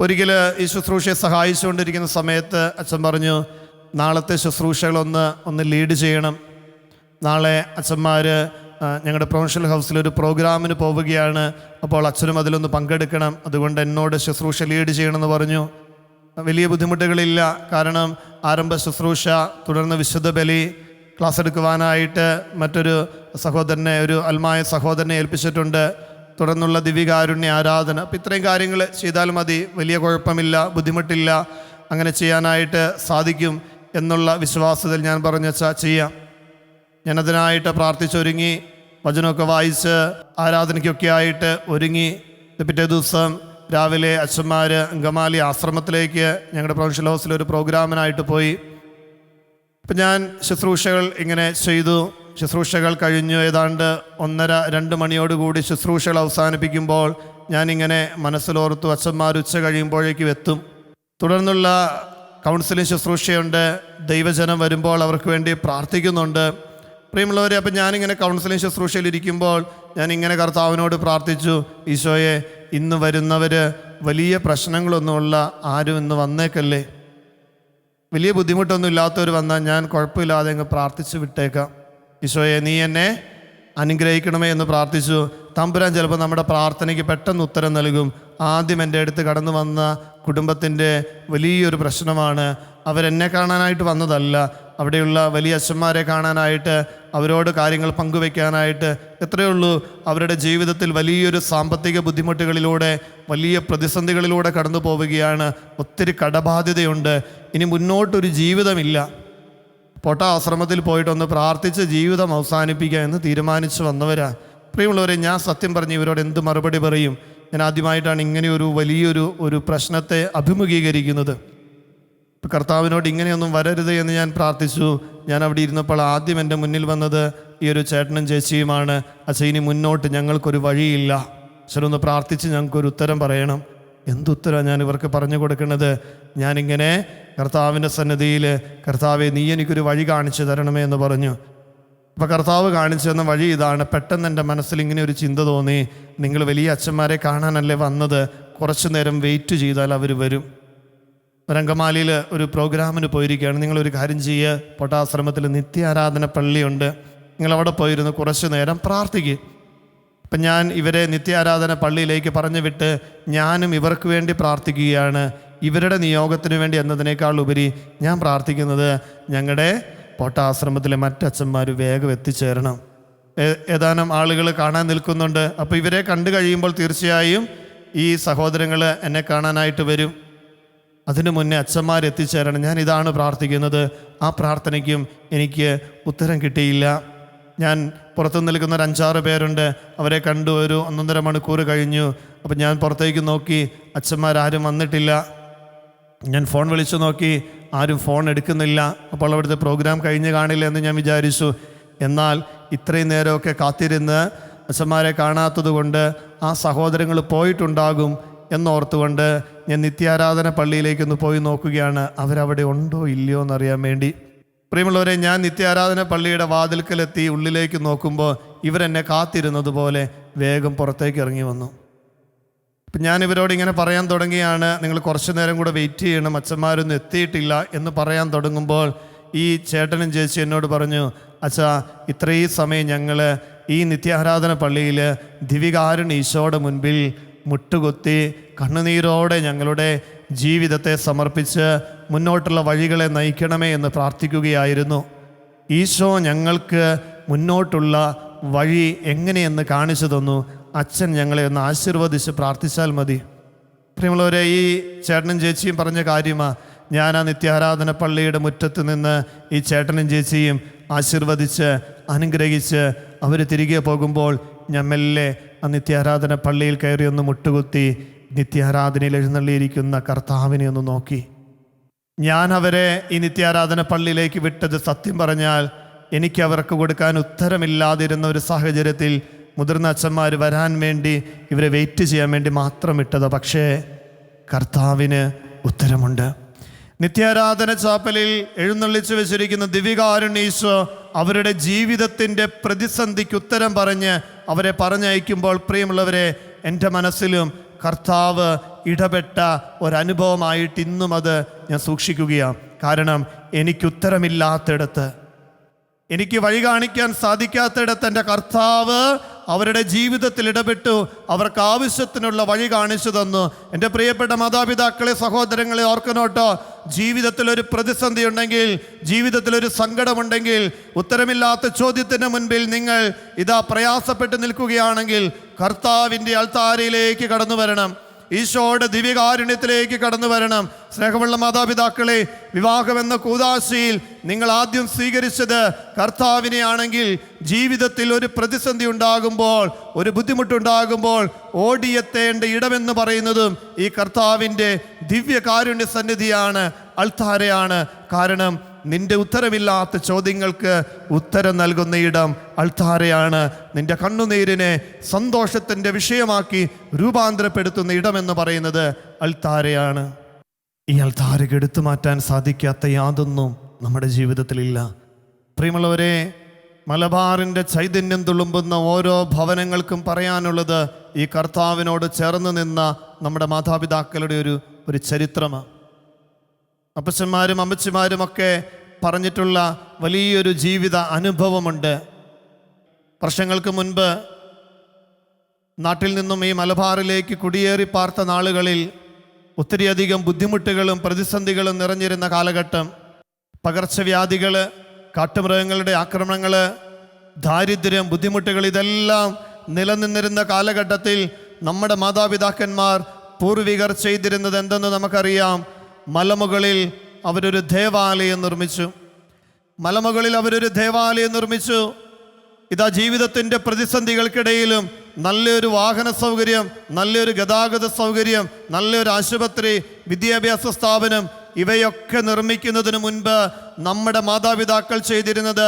S2: ഒരിക്കൽ ഈ ശുശ്രൂഷയെ സഹായിച്ചുകൊണ്ടിരിക്കുന്ന സമയത്ത് അച്ഛൻ പറഞ്ഞു, നാളത്തെ ശുശ്രൂഷകളൊന്ന് ലീഡ് ചെയ്യണം. നാളെ അച്ഛന്മാർ ഞങ്ങളുടെ പ്രൊഫഷണൽ ഹൗസിലൊരു പ്രോഗ്രാമിന് പോവുകയാണ്. അപ്പോൾ അച്ഛനും അതിലൊന്ന് പങ്കെടുക്കണം. അതുകൊണ്ട് എന്നോട് ശുശ്രൂഷ ലീഡ് ചെയ്യണമെന്ന് പറഞ്ഞു. വലിയ ബുദ്ധിമുട്ടുകളില്ല. കാരണം ആരംഭ ശുശ്രൂഷ, തുടർന്ന് വിശുദ്ധ ബലി, ക്ലാസ് എടുക്കുവാനായിട്ട് മറ്റൊരു സഹോദരനെ, ഒരു അൽമായ സഹോദരനെ ഏൽപ്പിച്ചിട്ടുണ്ട്. തുടർന്നുള്ള ദിവ്യകാരുണ്യ ആരാധന. അപ്പം ഇത്രയും കാര്യങ്ങൾ ചെയ്താൽ മതി, വലിയ കുഴപ്പമില്ല, ബുദ്ധിമുട്ടില്ല, അങ്ങനെ ചെയ്യാനായിട്ട് സാധിക്കും എന്നുള്ള വിശ്വാസത്തിൽ ഞാൻ പറഞ്ഞാൽ ചെയ്യാം. ഞാനതിനായിട്ട് പ്രാർത്ഥിച്ചൊരുങ്ങി, വചനമൊക്കെ വായിച്ച് ആരാധനയ്ക്കൊക്കെ ആയിട്ട് ഒരുങ്ങി. പിറ്റേ ദിവസം രാവിലെ അച്ഛന്മാർ അങ്കമാലി ആശ്രമത്തിലേക്ക് ഞങ്ങളുടെ പ്രൊഫഷണൽ ഹൗസിലൊരു പ്രോഗ്രാമിനായിട്ട് പോയി. അപ്പം ഞാൻ ശുശ്രൂഷകൾ ഇങ്ങനെ ചെയ്തു. ശുശ്രൂഷകൾ കഴിഞ്ഞു ഏതാണ്ട് 1:30-2 മണിയോടുകൂടി ശുശ്രൂഷകൾ അവസാനിപ്പിക്കുമ്പോൾ ഞാനിങ്ങനെ മനസ്സിലോർത്തു, അച്ഛന്മാർ ഉച്ച കഴിയുമ്പോഴേക്കും എത്തും. തുടർന്നുള്ള കൗൺസിലിംഗ് ശുശ്രൂഷയുണ്ട്, ദൈവജനം വരുമ്പോൾ അവർക്ക് വേണ്ടി പ്രാർത്ഥിക്കുന്നുണ്ട്. പ്രിയമുള്ളവരെ, അപ്പം ഞാനിങ്ങനെ കൗൺസിലിംഗ് ശുശ്രൂഷയിലിരിക്കുമ്പോൾ ഞാനിങ്ങനെ കർത്താവിനോട് പ്രാർത്ഥിച്ചു, ഈശോയെ, ഇന്ന് വരുന്നവർ വലിയ പ്രശ്നങ്ങളൊന്നുമുള്ള ആരും ഇന്ന് വന്നേക്കല്ലേ, വലിയ ബുദ്ധിമുട്ടൊന്നും ഇല്ലാത്തവർ വന്നാൽ ഞാൻ കുഴപ്പമില്ലാതെ അങ്ങ് പ്രാർത്ഥിച്ചു വിട്ടേക്കാം. ഈശോയെ, നീ എന്നെ അനുഗ്രഹിക്കണമേ എന്ന് പ്രാർത്ഥിച്ചു. തമ്പുരാൻ ചിലപ്പോൾ നമ്മുടെ പ്രാർത്ഥനയ്ക്ക് പെട്ടെന്ന് ഉത്തരം നൽകും. ആദ്യം എൻ്റെ അടുത്ത് കടന്നു വന്ന കുടുംബത്തിൻ്റെ വലിയൊരു പ്രശ്നമാണ്, അവരെന്നെ കാണാനായിട്ട് വന്നതല്ല, അവിടെയുള്ള വലിയ അച്ഛന്മാരെ കാണാനായിട്ട്, അവരോട് കാര്യങ്ങൾ പങ്കുവെക്കാനായിട്ട്. എത്രയേ ഉള്ളൂ, അവരുടെ ജീവിതത്തിൽ വലിയൊരു സാമ്പത്തിക ബുദ്ധിമുട്ടുകളിലൂടെ, വലിയ പ്രതിസന്ധികളിലൂടെ കടന്നു പോവുകയാണ്. ഒത്തിരി കടബാധ്യതയുണ്ട്, ഇനി മുന്നോട്ടൊരു ജീവിതമില്ല. പൊട്ട ആശ്രമത്തിൽ പോയിട്ടൊന്ന് പ്രാർത്ഥിച്ച് ജീവിതം അവസാനിപ്പിക്കുക എന്ന് തീരുമാനിച്ചു വന്നവരാ. പ്രിയമുള്ളവരെ, ഞാൻ സത്യം പറഞ്ഞ് ഇവരോട് എന്ത് മറുപടി പറയും? ഞാൻ ആദ്യമായിട്ടാണ് ഇങ്ങനെയൊരു വലിയൊരു പ്രശ്നത്തെ അഭിമുഖീകരിക്കുന്നത്. കർത്താവിനോട് ഇങ്ങനെയൊന്നും വരരുത് എന്ന് ഞാൻ പ്രാർത്ഥിച്ചു. ഞാൻ അവിടെ ഇരുന്നപ്പോൾ ആദ്യം എൻ്റെ മുന്നിൽ വന്നത് ഈ ഒരു ചേട്ടനും ചേച്ചിയുമാണ്. അച്ഛാ, ഇനി മുന്നോട്ട് ഞങ്ങൾക്കൊരു വഴിയില്ല, അച്ഛനൊന്ന് പ്രാർത്ഥിച്ച് ഞങ്ങൾക്കൊരു ഉത്തരം പറയണം. എന്തുത്തരമാണ് ഞാൻ ഇവർക്ക് പറഞ്ഞു കൊടുക്കുന്നത്? ഞാനിങ്ങനെ കർത്താവിൻ്റെ സന്നിധിയിൽ, കർത്താവെ, നീ എനിക്കൊരു വഴി കാണിച്ചു തരണമേ എന്ന് പറഞ്ഞു. അപ്പോൾ കർത്താവ് കാണിച്ചു തന്ന വഴി ഇതാണ്. പെട്ടെന്ന് എൻ്റെ മനസ്സിൽ ഇങ്ങനെ ഒരു ചിന്ത തോന്നി, നിങ്ങൾ വലിയ അച്ഛന്മാരെ കാണാനല്ലേ വന്നത്, കുറച്ചു നേരം വെയിറ്റ് ചെയ്താൽ അവർ വരും. രംഗമാലിയിൽ ഒരു പ്രോഗ്രാമിന് പോയിരിക്കുകയാണ്. നിങ്ങളൊരു കാര്യം ചെയ്യുക, പൊട്ടാശ്രമത്തിൽ നിത്യാരാധന പള്ളിയുണ്ട്, നിങ്ങളവിടെ പോയിരുന്ന് കുറച്ചു നേരം പ്രാർത്ഥിക്കുക. അപ്പം ഞാൻ ഇവരെ നിത്യാരാധന പള്ളിയിലേക്ക് പറഞ്ഞു വിട്ട് ഞാനും ഇവർക്ക് വേണ്ടി പ്രാർത്ഥിക്കുകയാണ്. ഇവരുടെ നിയോഗത്തിന് വേണ്ടി എന്നതിനേക്കാൾ ഉപരി ഞാൻ പ്രാർത്ഥിക്കുന്നത് ഞങ്ങളുടെ പൊട്ടാശ്രമത്തിലെ മറ്റച്ഛന്മാർ വേഗം എത്തിച്ചേരണം. ഏതാനും ആളുകൾ കാണാൻ നിൽക്കുന്നുണ്ട്. അപ്പോൾ ഇവരെ കണ്ടു കഴിയുമ്പോൾ തീർച്ചയായും ഈ സഹോദരങ്ങൾ എന്നെ കാണാനായിട്ട് വരും. അതിനു മുന്നേ അച്ഛന്മാർ എത്തിച്ചേരണം. ഞാൻ ഇതാണ് പ്രാർത്ഥിക്കുന്നത്. ആ പ്രാർത്ഥനയ്ക്കും എനിക്ക് ഉത്തരം കിട്ടിയില്ല. ഞാൻ പുറത്തു നിൽക്കുന്ന ഒരു 5-6 പേരുണ്ട്, അവരെ കണ്ടു. ഒരു 1.5 മണിക്കൂർ കഴിഞ്ഞു. അപ്പം ഞാൻ പുറത്തേക്ക് നോക്കി, അച്ഛന്മാരാരും വന്നിട്ടില്ല. ഞാൻ ഫോൺ വിളിച്ചു നോക്കി, ആരും ഫോൺ എടുക്കുന്നില്ല. അപ്പോൾ അവിടുത്തെ പ്രോഗ്രാം കഴിഞ്ഞ് കാണില്ല എന്ന് ഞാൻ വിചാരിച്ചു. എന്നാൽ ഇത്രയും നേരമൊക്കെ കാത്തിരുന്ന് അച്ഛന്മാരെ കാണാത്തത് കൊണ്ട് ആ സഹോദരങ്ങൾ പോയിട്ടുണ്ടാകും എന്നോർത്തുകൊണ്ട് ഞാൻ നിത്യാരാധന പള്ളിയിലേക്കൊന്ന് പോയി നോക്കുകയാണ്, അവരവിടെ ഉണ്ടോ ഇല്ലയോ എന്നറിയാൻ വേണ്ടി. പ്രിയമുള്ളവരെ, ഞാൻ നിത്യാരാധന പള്ളിയുടെ വാതിൽക്കലെത്തി ഉള്ളിലേക്ക് നോക്കുമ്പോൾ ഇവരെന്നെ കാത്തിരുന്നത് പോലെ വേഗം പുറത്തേക്ക് ഇറങ്ങി വന്നു. അപ്പം ഞാൻ ഇവരോട് ഇങ്ങനെ പറയാൻ തുടങ്ങിയാണ്, നിങ്ങൾ കുറച്ച് നേരം കൂടെ വെയിറ്റ് ചെയ്യണം, അച്ഛന്മാരൊന്നും എത്തിയിട്ടില്ല എന്ന് പറയാൻ തുടങ്ങുമ്പോൾ ഈ ചേട്ടനും ചേച്ചി എന്നോട് പറഞ്ഞു, അച്ഛാ, ഇത്രയും സമയം ഞങ്ങൾ ഈ നിത്യാരാധന പള്ളിയിൽ ദിവികാരുണ്യ ഈശോയുടെ മുൻപിൽ മുട്ടുകുത്തി കണ്ണുനീരോടെ ഞങ്ങളുടെ ജീവിതത്തെ സമർപ്പിച്ച് മുന്നോട്ടുള്ള വഴികളെ നയിക്കണമേ എന്ന് പ്രാർത്ഥിക്കുകയായിരുന്നു. ഈശോ ഞങ്ങൾക്ക് മുന്നോട്ടുള്ള വഴി എങ്ങനെയെന്ന് കാണിച്ചു തന്നു. അച്ഛൻ ഞങ്ങളെ ഒന്ന് ആശീർവദിച്ച് പ്രാർത്ഥിച്ചാൽ മതി. പ്രിയമുള്ളവരെ, ഈ ചേട്ടനും ചേച്ചിയും പറഞ്ഞ കാര്യമാണ്. ഞാൻ ആ നിത്യാരാധന പള്ളിയുടെ മുറ്റത്ത് നിന്ന് ഈ ചേട്ടനും ചേച്ചിയും ആശീർവദിച്ച് അനുഗ്രഹിച്ച് അവർ തിരികെ പോകുമ്പോൾ ഞാൻ മെല്ലെ ആ നിത്യാരാധന പള്ളിയിൽ കയറി ഒന്ന് മുട്ടുകുത്തി നിത്യാരാധനയിൽ എഴുന്നള്ളിയിരിക്കുന്ന കർത്താവിനെ ഒന്ന് നോക്കി. ഞാൻ അവരെ ഈ നിത്യാരാധന പള്ളിയിലേക്ക് വിട്ടത് സത്യം പറഞ്ഞാൽ എനിക്ക് അവർക്ക് കൊടുക്കാൻ ഉത്തരമില്ലാതിരുന്ന ഒരു സാഹചര്യത്തിൽ മുതിർന്ന അച്ഛന്മാർ വരാൻ വേണ്ടി ഇവരെ വെയിറ്റ് ചെയ്യാൻ വേണ്ടി മാത്രം ഇട്ടത്. പക്ഷേ കർത്താവിന് ഉത്തരമുണ്ട്. നിത്യാരാധന ചാപ്പലിൽ എഴുന്നള്ളിച്ചു വെച്ചിരിക്കുന്ന ദിവികാരുണ്യ ഈശോ അവരുടെ ജീവിതത്തിൻ്റെ പ്രതിസന്ധിക്ക് ഉത്തരം പറഞ്ഞ് അവരെ പറഞ്ഞയക്കുമ്പോൾ, പ്രിയമുള്ളവരെ, എൻ്റെ മനസ്സിലും കർത്താവ് ഇടപെട്ട ഒരനുഭവമായിട്ട് ഇന്നും അത് ഞാൻ സൂക്ഷിക്കുകയാണ്. കാരണം എനിക്കുത്തരമില്ലാത്തിടത്ത്, എനിക്ക് വഴി കാണിക്കാൻ സാധിക്കാത്തിടത്ത് എൻ്റെ കർത്താവ് അവരുടെ ജീവിതത്തിൽ ഇടപെട്ടു, അവർക്ക് ആവശ്യത്തിനുള്ള വഴി കാണിച്ചു തന്നു. എൻ്റെ പ്രിയപ്പെട്ട മാതാപിതാക്കളെ, സഹോദരങ്ങളെ ഓർക്കണോട്ടോ, ജീവിതത്തിലൊരു പ്രതിസന്ധി ഉണ്ടെങ്കിൽ, ജീവിതത്തിലൊരു സങ്കടമുണ്ടെങ്കിൽ, ഉത്തരമില്ലാത്ത ചോദ്യത്തിന് മുൻപിൽ നിങ്ങൾ ഇതാ പ്രയാസപ്പെട്ട് നിൽക്കുകയാണെങ്കിൽ കർത്താവിൻ്റെ അൾത്താരയിലേക്ക് കടന്നു വരണം. ഈശോയുടെ ദിവ്യകാരുണ്യത്തിലേക്ക് കടന്നു വരണം. സ്നേഹമുള്ള മാതാപിതാക്കളെ, വിവാഹമെന്ന കൂദാശയിൽ നിങ്ങൾ ആദ്യം സ്വീകരിച്ചത് കർത്താവിനെ ആണെങ്കിൽ, ജീവിതത്തിൽ ഒരു പ്രതിസന്ധി ഉണ്ടാകുമ്പോൾ, ഒരു ബുദ്ധിമുട്ടുണ്ടാകുമ്പോൾ ഓടിയെത്തേണ്ട ഇടമെന്ന് പറയുന്നതും ഈ കർത്താവിൻ്റെ ദിവ്യകാരുണ്യ സന്നിധിയാണ്, അൾത്താരയാണ്. കാരണം നിന്റെ ഉത്തരമില്ലാത്ത ചോദ്യങ്ങൾക്ക് ഉത്തരം നൽകുന്ന ഇടം അൾത്താരയാണ്. നിന്റെ കണ്ണുനീരിനെ സന്തോഷത്തിൻ്റെ വിഷയമാക്കി രൂപാന്തരപ്പെടുത്തുന്ന ഇടമെന്ന് പറയുന്നത് അൾത്താരയാണ്. ഈ അൾത്താരയ്ക്ക് എടുത്തു മാറ്റാൻ സാധിക്കാത്ത യാതൊന്നും നമ്മുടെ ജീവിതത്തിലില്ല. പ്രിയമുള്ളവരെ, മലബാറിൻ്റെ ചൈതന്യം തുളുമ്പുന്ന ഓരോ ഭവനങ്ങൾക്കും പറയാനുള്ളത് ഈ കർത്താവിനോട് ചേർന്ന് നിന്ന നമ്മുടെ മാതാപിതാക്കളുടെ ഒരു ചരിത്രമാണ്. അപ്പച്ചന്മാരും അമ്മച്ചിമാരുമൊക്കെ പറഞ്ഞിട്ടുള്ള വലിയൊരു ജീവിത അനുഭവമുണ്ട്. വർഷങ്ങൾക്ക് മുൻപ് നാട്ടിൽ നിന്നും ഈ മലബാറിലേക്ക് കുടിയേറി പാർത്ത നാളുകളിൽ ഒത്തിരിയധികം ബുദ്ധിമുട്ടുകളും പ്രതിസന്ധികളും നിറഞ്ഞിരുന്ന കാലഘട്ടം. പകർച്ചവ്യാധികൾ, കാട്ടുമൃഗങ്ങളുടെ ആക്രമണങ്ങൾ, ദാരിദ്ര്യം, ബുദ്ധിമുട്ടുകൾ ഇതെല്ലാം നിലനിന്നിരുന്ന കാലഘട്ടത്തിൽ നമ്മുടെ മാതാപിതാക്കന്മാർ പൂർവികർ ചെയ്തിരുന്നത് എന്തെന്ന് നമുക്കറിയാം. മലമുകളിൽ അവരൊരു ദേവാലയം നിർമ്മിച്ചു. ഇതാ ജീവിതത്തിൻ്റെ പ്രതിസന്ധികൾക്കിടയിലും നല്ലൊരു വാഹന സൗകര്യം, നല്ലൊരു ഗതാഗത സൗകര്യം, നല്ലൊരു ആശുപത്രി, വിദ്യാഭ്യാസ സ്ഥാപനം ഇവയൊക്കെ നിർമ്മിക്കുന്നതിന് മുൻപ് നമ്മുടെ മാതാപിതാക്കൾ ചെയ്തിരുന്നത്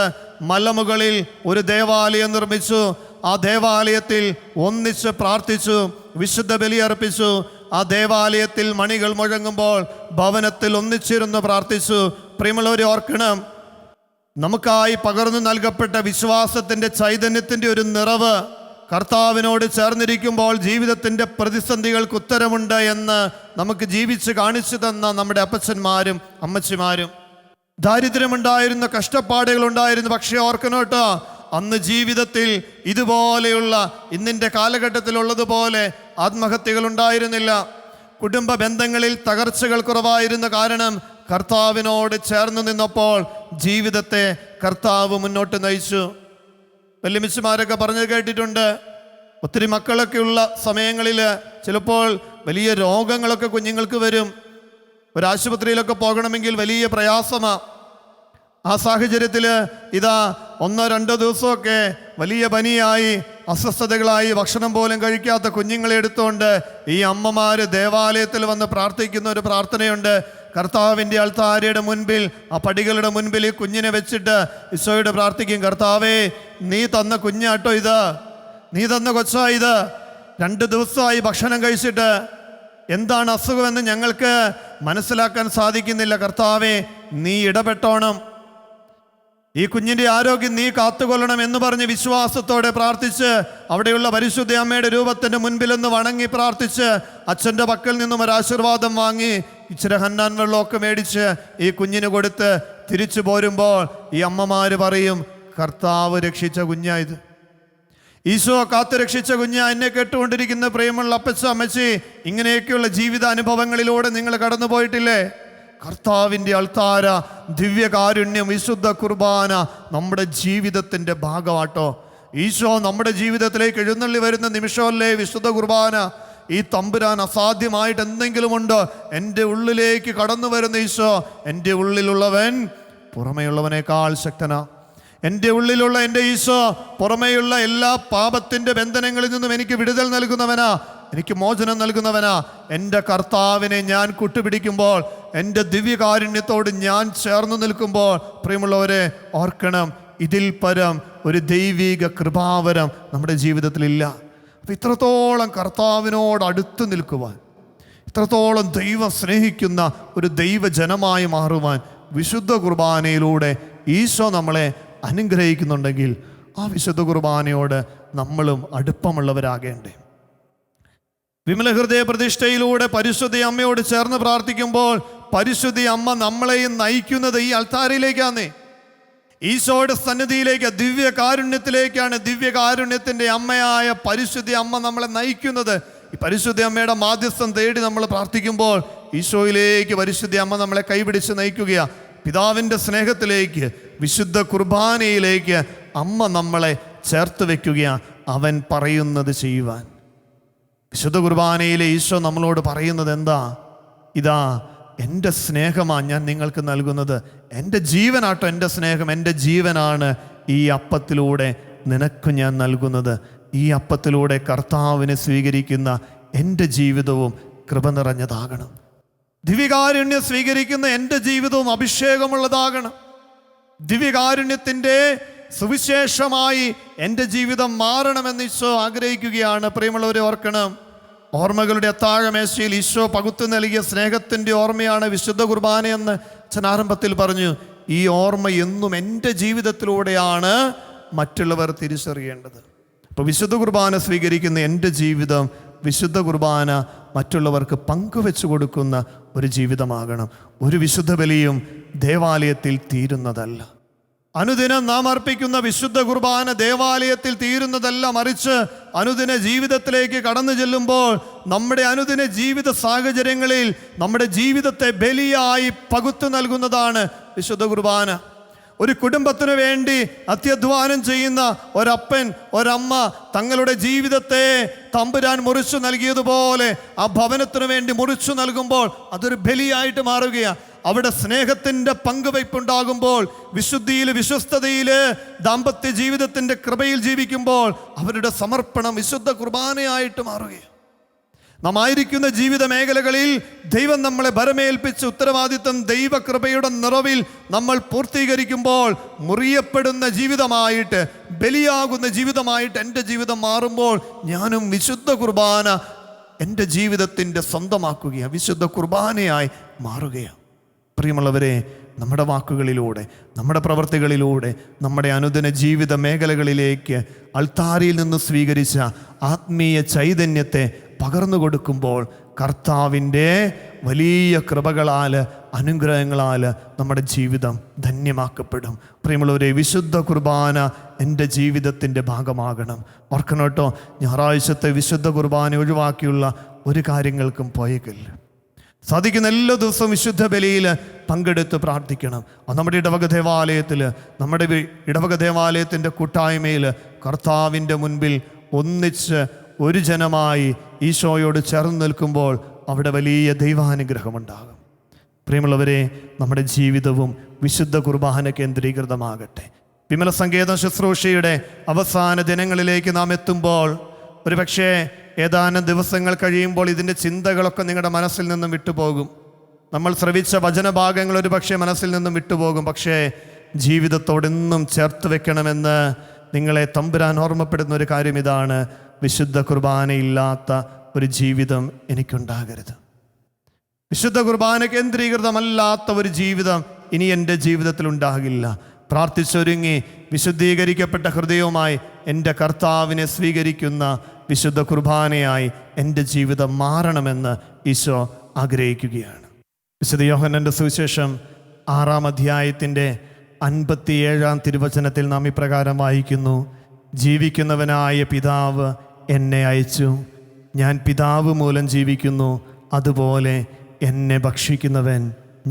S2: മലമുകളിൽ ഒരു ദേവാലയം നിർമ്മിച്ചു. ആ ദേവാലയത്തിൽ ഒന്നിച്ച് പ്രാർത്ഥിച്ചു, വിശുദ്ധ ബലിയർപ്പിച്ചു. ആ ദേവാലയത്തിൽ മണികൾ മുഴങ്ങുമ്പോൾ ഭവനത്തിൽ ഒന്നിച്ചിരുന്ന് പ്രാർത്ഥിച്ചു. പ്രിയമുള്ളവരെ, ഓർക്കണം, നമുക്കായി പകർന്നു നൽകപ്പെട്ട വിശ്വാസത്തിൻ്റെ ചൈതന്യത്തിൻ്റെ ഒരു നിറവ് കർത്താവിനോട് ചേർന്നിരിക്കുമ്പോൾ ജീവിതത്തിൻ്റെ പ്രതിസന്ധികൾക്ക് ഉത്തരമുണ്ട് എന്ന് നമുക്ക് ജീവിച്ച് കാണിച്ചു തന്ന നമ്മുടെ അപ്പച്ചന്മാരും അമ്മച്ചിമാരും. ദാരിദ്ര്യമുണ്ടായിരുന്നു, കഷ്ടപ്പാടുകളുണ്ടായിരുന്നു. പക്ഷേ ഓർക്കണോട്ടോ, അന്ന് ജീവിതത്തിൽ ഇതുപോലെയുള്ള ഇന്നിൻ്റെ കാലഘട്ടത്തിലുള്ളതുപോലെ ആത്മഹത്യകൾ ഉണ്ടായിരുന്നില്ല. കുടുംബ ബന്ധങ്ങളിൽ തകർച്ചകൾ കുറവായിരുന്നു. കാരണം കർത്താവിനോട് ചേർന്ന് നിന്നപ്പോൾ ജീവിതത്തെ കർത്താവ് മുന്നോട്ട് നയിച്ചു. വല്യമ്മച്ചിമാരൊക്കെ പറഞ്ഞു കേട്ടിട്ടുണ്ട്, ഒത്തിരി മക്കളൊക്കെ ഉള്ള സമയങ്ങളിൽ ചിലപ്പോൾ വലിയ രോഗങ്ങളൊക്കെ കുഞ്ഞുങ്ങൾക്ക് വരും. ഒരാശുപത്രിയിലൊക്കെ പോകണമെങ്കിൽ വലിയ പ്രയാസമാണ്. ആ സാഹചര്യത്തിൽ ഇതാ 1-2 ദിവസമൊക്കെ വലിയ പനിയായി, അസ്വസ്ഥതകളായി, ഭക്ഷണം പോലും കഴിക്കാത്ത കുഞ്ഞുങ്ങളെ എടുത്തുകൊണ്ട് ഈ അമ്മമാർ ദേവാലയത്തിൽ വന്ന് പ്രാർത്ഥിക്കുന്ന ഒരു പ്രാർത്ഥനയുണ്ട്. കർത്താവിൻ്റെ അൾത്താരയുടെ മുൻപിൽ, ആ പടികളുടെ മുൻപിൽ ഈ കുഞ്ഞിനെ വെച്ചിട്ട് ഈശോയോട് പ്രാർത്ഥിക്കും, കർത്താവേ, നീ തന്ന കുഞ്ഞാട്ടോ ഇത്, നീ തന്ന കൊച്ചാ ഇത്. 2 ദിവസമായി ഭക്ഷണം കഴിച്ചിട്ട് എന്താണ് അസുഖമെന്ന് ഞങ്ങൾക്ക് മനസ്സിലാക്കാൻ സാധിക്കുന്നില്ല. കർത്താവേ, നീ ഇടപെട്ടോണം, ഈ കുഞ്ഞിൻ്റെ ആരോഗ്യം നീ കാത്തുകൊള്ളണം എന്ന് പറഞ്ഞ് വിശ്വാസത്തോടെ പ്രാർത്ഥിച്ച് അവിടെയുള്ള പരിശുദ്ധ അമ്മയുടെ രൂപത്തിൻ്റെ മുൻപിലൊന്ന് വണങ്ങി പ്രാർത്ഥിച്ച് അച്ഛൻ്റെ പക്കൽ നിന്നും ഒരു ആശീർവാദം വാങ്ങി ഇച്ചിരി ഹന്നാൻ വെള്ളമൊക്കെ മേടിച്ച് ഈ കുഞ്ഞിന് കൊടുത്ത് തിരിച്ചു പോരുമ്പോൾ ഈ അമ്മമാർ പറയും, കർത്താവ് രക്ഷിച്ച കുഞ്ഞായത്, ഈശോ കാത്തു രക്ഷിച്ച കുഞ്ഞ. എന്നെ കേട്ടുകൊണ്ടിരിക്കുന്ന പ്രിയമുള്ള അപ്പച്ച അമ്മച്ചി, ഇങ്ങനെയൊക്കെയുള്ള ജീവിതാനുഭവങ്ങളിലൂടെ നിങ്ങൾ കടന്നു പോയിട്ടില്ലേ? കർത്താവിൻ്റെ അൾത്താര, ദിവ്യകാരുണ്യം, വിശുദ്ധ കുർബാന നമ്മുടെ ജീവിതത്തിൻ്റെ ഭാഗമാട്ടോ. ഈശോ നമ്മുടെ ജീവിതത്തിലേക്ക് എഴുന്നള്ളി വരുന്ന നിമിഷമല്ലേ വിശുദ്ധ കുർബാന. ഈ തമ്പുരാൻ അസാധ്യമായിട്ട് എന്തെങ്കിലും ഉണ്ടോ? എൻ്റെ ഉള്ളിലേക്ക് കടന്നു വരുന്ന ഈശോ, എൻ്റെ ഉള്ളിലുള്ളവൻ പുറമേയുള്ളവനേക്കാൾ ശക്തനാ. എൻ്റെ ഉള്ളിലുള്ള എൻ്റെ ഈശോ പുറമേയുള്ള എല്ലാ പാപത്തിൻ്റെ ബന്ധനങ്ങളിൽ നിന്നും എനിക്ക് വിടുതൽ നൽകുന്നവനാ, എനിക്ക് മോചനം നൽകുന്നവനാ. എൻ്റെ കർത്താവിനെ ഞാൻ കൂട്ടുപിടിക്കുമ്പോൾ, എൻ്റെ ദിവ്യകാരുണ്യത്തോട് ഞാൻ ചേർന്ന് നിൽക്കുമ്പോൾ, പ്രിയമുള്ളവരെ ഓർക്കണം, ഇതിൽ പരം ഒരു ദൈവിക കൃപാവരം നമ്മുടെ ജീവിതത്തിലില്ല. അപ്പം ഇത്രത്തോളം കർത്താവിനോട് അടുത്ത് നിൽക്കുവാൻ, ഇത്രത്തോളം ദൈവം സ്നേഹിക്കുന്ന ഒരു ദൈവജനമായി മാറുവാൻ വിശുദ്ധ കുർബാനയിലൂടെ ഈശോ നമ്മളെ അനുഗ്രഹിക്കുന്നുണ്ടെങ്കിൽ ആ വിശുദ്ധ കുർബാനയോട് നമ്മളും അടുപ്പമുള്ളവരാകേണ്ടേ. വിമല ഹൃദയ പ്രതിഷ്ഠയിലൂടെ പരിശുദ്ധ അമ്മയോട് ചേർന്ന് പ്രാർത്ഥിക്കുമ്പോൾ പരിശുദ്ധ അമ്മ നമ്മളെയും നയിക്കുന്നത് ഈ അൾത്താരയിലേക്കാണ്, ഈശോയുടെ സന്നിധിയിലേക്ക്, ദിവ്യകാരുണ്യത്തിലേക്കാണ്. ദിവ്യകാരുണ്യത്തിൻ്റെ അമ്മയായ പരിശുദ്ധ അമ്മ നമ്മളെ നയിക്കുന്നത്. ഈ പരിശുദ്ധ അമ്മയുടെ മാധ്യസ്ഥം തേടി നമ്മൾ പ്രാർത്ഥിക്കുമ്പോൾ ഈശോയിലേക്ക് പരിശുദ്ധ അമ്മ നമ്മളെ കൈപിടിച്ച് നയിക്കുകയാണ്. പിതാവിൻ്റെ സ്നേഹത്തിലേക്ക്, വിശുദ്ധ കുർബാനയിലേക്ക് അമ്മ നമ്മളെ ചേർത്ത് വയ്ക്കുകയാണ്, അവൻ പറയുന്നത് ചെയ്യുവാൻ. വിശുദ്ധ കുർബാനയിലെ ഈശോ നമ്മളോട് പറയുന്നത് എന്താ? ഇതാ എൻ്റെ സ്നേഹമാണ് ഞാൻ നിങ്ങൾക്ക് നൽകുന്നത്, എൻ്റെ ജീവനാട്ടോ എൻ്റെ സ്നേഹം, എൻ്റെ ജീവനാണ് ഈ അപ്പത്തിലൂടെ നിനക്ക് ഞാൻ നൽകുന്നത്. ഈ അപ്പത്തിലൂടെ കർത്താവിനെ സ്വീകരിക്കുന്ന എൻ്റെ ജീവിതവും കൃപ നിറഞ്ഞതാകണം. ദിവ്യകാരുണ്യം സ്വീകരിക്കുന്ന എൻ്റെ ജീവിതവും അഭിഷേകമുള്ളതാകണം. ദിവ്യകാരുണ്യത്തിൻ്റെ സുവിശേഷമായി എൻ്റെ ജീവിതം മാറണമെന്ന് ഈശോ ആഗ്രഹിക്കുകയാണ്. പ്രിയമുള്ളവരെ ഓർക്കണം, ഓർമ്മകളുടെ അത്താഴമേശയിൽ ഈശോ പകുത്തു നൽകിയ സ്നേഹത്തിൻ്റെ ഓർമ്മയാണ് വിശുദ്ധ കുർബാനയെന്ന് അച്ഛൻ ആരംഭത്തിൽ പറഞ്ഞു. ഈ ഓർമ്മ എന്നും എൻ്റെ ജീവിതത്തിലൂടെയാണ് മറ്റുള്ളവർ തിരിച്ചറിയേണ്ടത്. അപ്പോൾ വിശുദ്ധ കുർബാന സ്വീകരിക്കുന്ന എൻ്റെ ജീവിതം വിശുദ്ധ കുർബാന മറ്റുള്ളവർക്ക് പങ്കുവെച്ചു കൊടുക്കുന്ന ഒരു ജീവിതമാകണം. ഒരു വിശുദ്ധ ബലിയും ദേവാലയത്തിൽ തീരുന്നതല്ല. അനുദിനം നാം അർപ്പിക്കുന്ന വിശുദ്ധ കുർബാന ദേവാലയത്തിൽ തീരുന്നതല്ല, മറിച്ച് അനുദിന ജീവിതത്തിലേക്ക് കടന്നു ചെല്ലുമ്പോൾ നമ്മുടെ അനുദിന ജീവിത സാഹചര്യങ്ങളിൽ നമ്മുടെ ജീവിതത്തെ ബലിയായി പകുത്തു നൽകുന്നതാണ് വിശുദ്ധ കുർബാന. ഒരു കുടുംബത്തിനു വേണ്ടി അത്യധ്വാനം ചെയ്യുന്ന ഒരപ്പൻ ഒരമ്മ തങ്ങളുടെ ജീവിതത്തെ തമ്പുരാൻ മുറിച്ചു നൽകിയതുപോലെ ആ ഭവനത്തിനു വേണ്ടി മുറിച്ചു നൽകുമ്പോൾ അതൊരു ബലിയായിട്ട് മാറുകയാണ്. അവിടെ സ്നേഹത്തിൻ്റെ പങ്കുവയ്പുണ്ടാകുമ്പോൾ, വിശുദ്ധിയിൽ വിശ്വസ്തതയിൽ ദാമ്പത്യ ജീവിതത്തിൻ്റെ കൃപയിൽ ജീവിക്കുമ്പോൾ അവരുടെ സമർപ്പണം വിശുദ്ധ കുർബാനയായിട്ട് മാറുകയാണ്. നാം ആയിരിക്കുന്ന ജീവിത മേഖലകളിൽ ദൈവം നമ്മളെ ഭരമേൽപ്പിച്ച ഉത്തരവാദിത്വം ദൈവകൃപയുടെ നിറവിൽ നമ്മൾ പൂർത്തീകരിക്കുമ്പോൾ മുറിയപ്പെടുന്ന ജീവിതമായിട്ട്, ബലിയാകുന്ന ജീവിതമായിട്ട് എൻ്റെ ജീവിതം മാറുമ്പോൾ ഞാനും വിശുദ്ധ കുർബാന എൻ്റെ ജീവിതത്തിൻ്റെ സ്വന്തമാക്കുകയാണ്, വിശുദ്ധ കുർബാനയായി മാറുകയാണ്. പ്രിയമുള്ളവരെ, നമ്മുടെ വാക്കുകളിലൂടെ നമ്മുടെ പ്രവൃത്തികളിലൂടെ നമ്മുടെ അനുദിന ജീവിത മേഖലകളിലേക്ക് അൾത്താരിയിൽ നിന്ന് സ്വീകരിച്ച ആത്മീയ ചൈതന്യത്തെ പകർന്നു കൊടുക്കുമ്പോൾ കർത്താവിൻ്റെ വലിയ കൃപകളാൽ അനുഗ്രഹങ്ങളാൽ നമ്മുടെ ജീവിതം ധന്യമാക്കപ്പെടും. പ്രിയമുള്ളവരെ, വിശുദ്ധ കുർബാന എൻ്റെ ജീവിതത്തിൻ്റെ ഭാഗമാകണം. ഓർക്കണം കേട്ടോ, ഞായറാഴ്ചത്തെ വിശുദ്ധ കുർബാന ഒഴിവാക്കിയുള്ള ഒരു കാര്യങ്ങൾക്കും പോയേക്കില്ല. സാധിക്കുന്ന എല്ലാ ദിവസവും വിശുദ്ധ ബലിയിൽ പങ്കെടുത്ത് പ്രാർത്ഥിക്കണം. നമ്മുടെ ഇടവക ദേവാലയത്തിൽ, നമ്മുടെ ഇടവക ദേവാലയത്തിൻ്റെ കൂട്ടായ്മയിൽ കർത്താവിൻ്റെ മുൻപിൽ ഒന്നിച്ച് ഒരു ജനമായി ഈശോയോട് ചേർന്ന് നിൽക്കുമ്പോൾ അവിടെ വലിയ ദൈവാനുഗ്രഹമുണ്ടാകും. പ്രിയമുള്ളവരെ, നമ്മുടെ ജീവിതവും വിശുദ്ധ കുർബാന കേന്ദ്രീകൃതമാകട്ടെ. വിമല സങ്കേതം ശുശ്രൂഷയുടെ അവസാന ദിനങ്ങളിലേക്ക് നാം എത്തുമ്പോൾ ഒരുപക്ഷേ ഏതാനും ദിവസങ്ങൾ കഴിയുമ്പോൾ ഇതിൻ്റെ ചിന്തകളൊക്കെ നിങ്ങളുടെ മനസ്സിൽ നിന്നും വിട്ടുപോകും. നമ്മൾ ശ്രവിച്ച വചനഭാഗങ്ങൾ ഒരു പക്ഷേ മനസ്സിൽ നിന്നും വിട്ടുപോകും. പക്ഷേ ജീവിതത്തോടെന്നും ചേർത്ത് വെക്കണമെന്ന് നിങ്ങളെ തമ്പുരാൻ ഓർമ്മപ്പെടുന്ന ഒരു കാര്യം ഇതാണ്: വിശുദ്ധ കുർബാനയില്ലാത്ത ഒരു ജീവിതം എനിക്കുണ്ടാകരുത്. വിശുദ്ധ കുർബാന കേന്ദ്രീകൃതമല്ലാത്ത ഒരു ജീവിതം ഇനി എൻ്റെ ജീവിതത്തിൽ ഉണ്ടാകില്ല. പ്രാർത്ഥിച്ചൊരുങ്ങി വിശുദ്ധീകരിക്കപ്പെട്ട ഹൃദയവുമായി എൻ്റെ കർത്താവിനെ സ്വീകരിക്കുന്ന വിശുദ്ധ കുർബാനയായി എൻ്റെ ജീവിതം മാറണമെന്ന് ഈശോ ആഗ്രഹിക്കുകയാണ്. വിശുദ്ധ യോഹന്നാന്റെ സുവിശേഷം 6-ാം അധ്യായത്തിൻ്റെ 57-ാം തിരുവചനത്തിൽ നാം ഇപ്രകാരം വായിക്കുന്നു: ജീവിക്കുന്നവനായ പിതാവ് എന്നെ അയച്ചു, ഞാൻ പിതാവ് മൂലം ജീവിക്കുന്നു, അതുപോലെ എന്നെ ഭക്ഷിക്കുന്നവൻ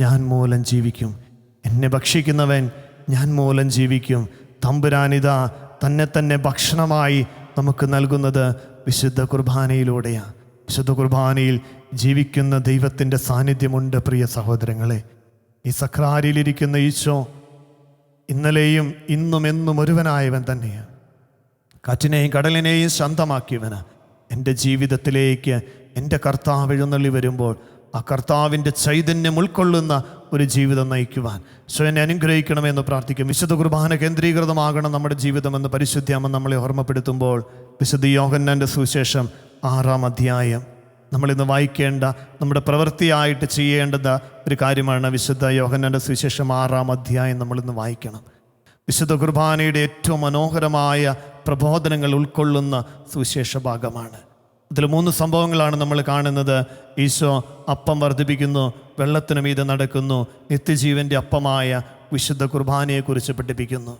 S2: ഞാൻ മൂലം ജീവിക്കും. എന്നെ ഭക്ഷിക്കുന്നവൻ ഞാൻ മൂലം ജീവിക്കും. തമ്പുരാനിതാ തന്നെ തന്നെ ഭക്ഷണമായി നമുക്ക് നൽകുന്നത് വിശുദ്ധ കുർബാനയിലൂടെയാണ്. വിശുദ്ധ കുർബാനയിൽ ജീവിക്കുന്ന ദൈവത്തിൻ്റെ സാന്നിധ്യമുണ്ട്. പ്രിയ സഹോദരങ്ങളെ, ഈ സക്രാരിയിലിരിക്കുന്ന ഈശോ ഇന്നലെയും ഇന്നും എന്നും ഒരുവനായവൻ തന്നെയാണ്. കാറ്റിനെയും കടലിനെയും ശാന്തമാക്കിയവന് എൻ്റെ ജീവിതത്തിലേക്ക് എൻ്റെ കർത്താവ് എഴുന്നള്ളി വരുമ്പോൾ ആ കർത്താവിൻ്റെ ചൈതന്യം ഉൾക്കൊള്ളുന്ന ഒരു ജീവിതം നയിക്കുവാൻ സ്വയം അനുഗ്രഹിക്കണമെന്ന് പ്രാർത്ഥിക്കും. വിശുദ്ധ കുർബാന കേന്ദ്രീകൃതമാകണം നമ്മുടെ ജീവിതമെന്ന് പരിശുദ്ധാമൻ നമ്മളെ ഓർമ്മപ്പെടുത്തുമ്പോൾ വിശുദ്ധ യോഹന്നാന്റെ സുവിശേഷം 6-ാം അധ്യായം നമ്മളിന്ന് വായിക്കേണ്ട, നമ്മുടെ പ്രവൃത്തിയായിട്ട് ചെയ്യേണ്ടത് ഒരു കാര്യമാണ്. വിശുദ്ധ യോഹന്നാന്റെ സുവിശേഷം 6-ാം അധ്യായം നമ്മളിന്ന് വായിക്കണം. വിശുദ്ധ കുർബാനയുടെ ഏറ്റവും മനോഹരമായ പ്രബോധനങ്ങൾ ഉൾക്കൊള്ളുന്ന സുവിശേഷ ഭാഗമാണ്. ഇതിൽ 3 സംഭവങ്ങളാണ് നമ്മൾ കാണുന്നത്. ഈശോ അപ്പം വർദ്ധിപ്പിക്കുന്നു, വെള്ളത്തിന് മീതെ നടക്കുന്നു, നിത്യജീവൻ്റെ അപ്പമായ വിശുദ്ധ കുർബാനയെക്കുറിച്ച് പഠിപ്പിക്കുന്നു.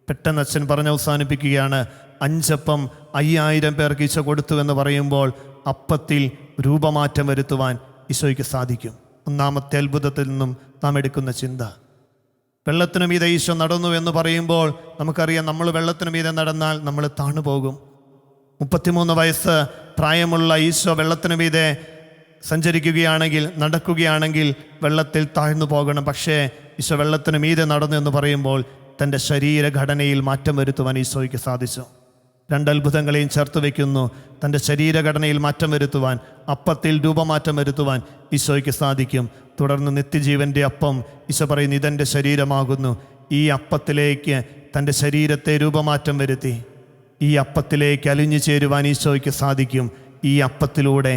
S2: പെട്ടെന്ന് അച്ഛൻ പറഞ്ഞ് അവസാനിപ്പിക്കുകയാണ്: 5 അപ്പം 5000 പേർക്ക് ഈശോ കൊടുത്തു എന്ന് പറയുമ്പോൾ അപ്പത്തിൽ രൂപമാറ്റം വരുത്തുവാൻ ഈശോയ്ക്ക് സാധിക്കും. 1-ാമത്തെ അത്ഭുതത്തിൽ നിന്നും നാം എടുക്കുന്ന ചിന്ത, വെള്ളത്തിനു മീതെ ഈശോ നടന്നു എന്ന് പറയുമ്പോൾ നമുക്കറിയാം, നമ്മൾ വെള്ളത്തിനു മീതെ നടന്നാൽ നമ്മൾ താണുപോകും. 33 വയസ്സ് പ്രായമുള്ള ഈശോ വെള്ളത്തിനു മീതെ സഞ്ചരിക്കുകയാണെങ്കിൽ, നടക്കുകയാണെങ്കിൽ വെള്ളത്തിൽ താഴ്ന്നു പോകണം. പക്ഷേ ഈശോ വെള്ളത്തിന് മീതെ നടന്നു എന്ന് പറയുമ്പോൾ തൻ്റെ ശരീരഘടനയിൽ മാറ്റം വരുത്തുവാൻ ഈശോയ്ക്ക് സാധിച്ചു. 2 അത്ഭുതങ്ങളെയും ചേർത്ത് വയ്ക്കുന്നു. തൻ്റെ ശരീരഘടനയിൽ മാറ്റം വരുത്തുവാൻ, അപ്പത്തിൽ രൂപമാറ്റം വരുത്തുവാൻ ഈശോയ്ക്ക് സാധിക്കും. തുടർന്ന് നിത്യജീവൻ്റെ അപ്പം ഈശോ പറയുന്നു, ഇതെൻ്റെ ശരീരമാകുന്നു, ഈ അപ്പത്തിലേക്ക് തൻ്റെ ശരീരത്തെ രൂപമാറ്റം വരുത്തി ഈ അപ്പത്തിലേക്ക് അലിഞ്ഞു ചേരുവാൻ ഈശോയ്ക്ക് സാധിക്കും. ഈ അപ്പത്തിലൂടെ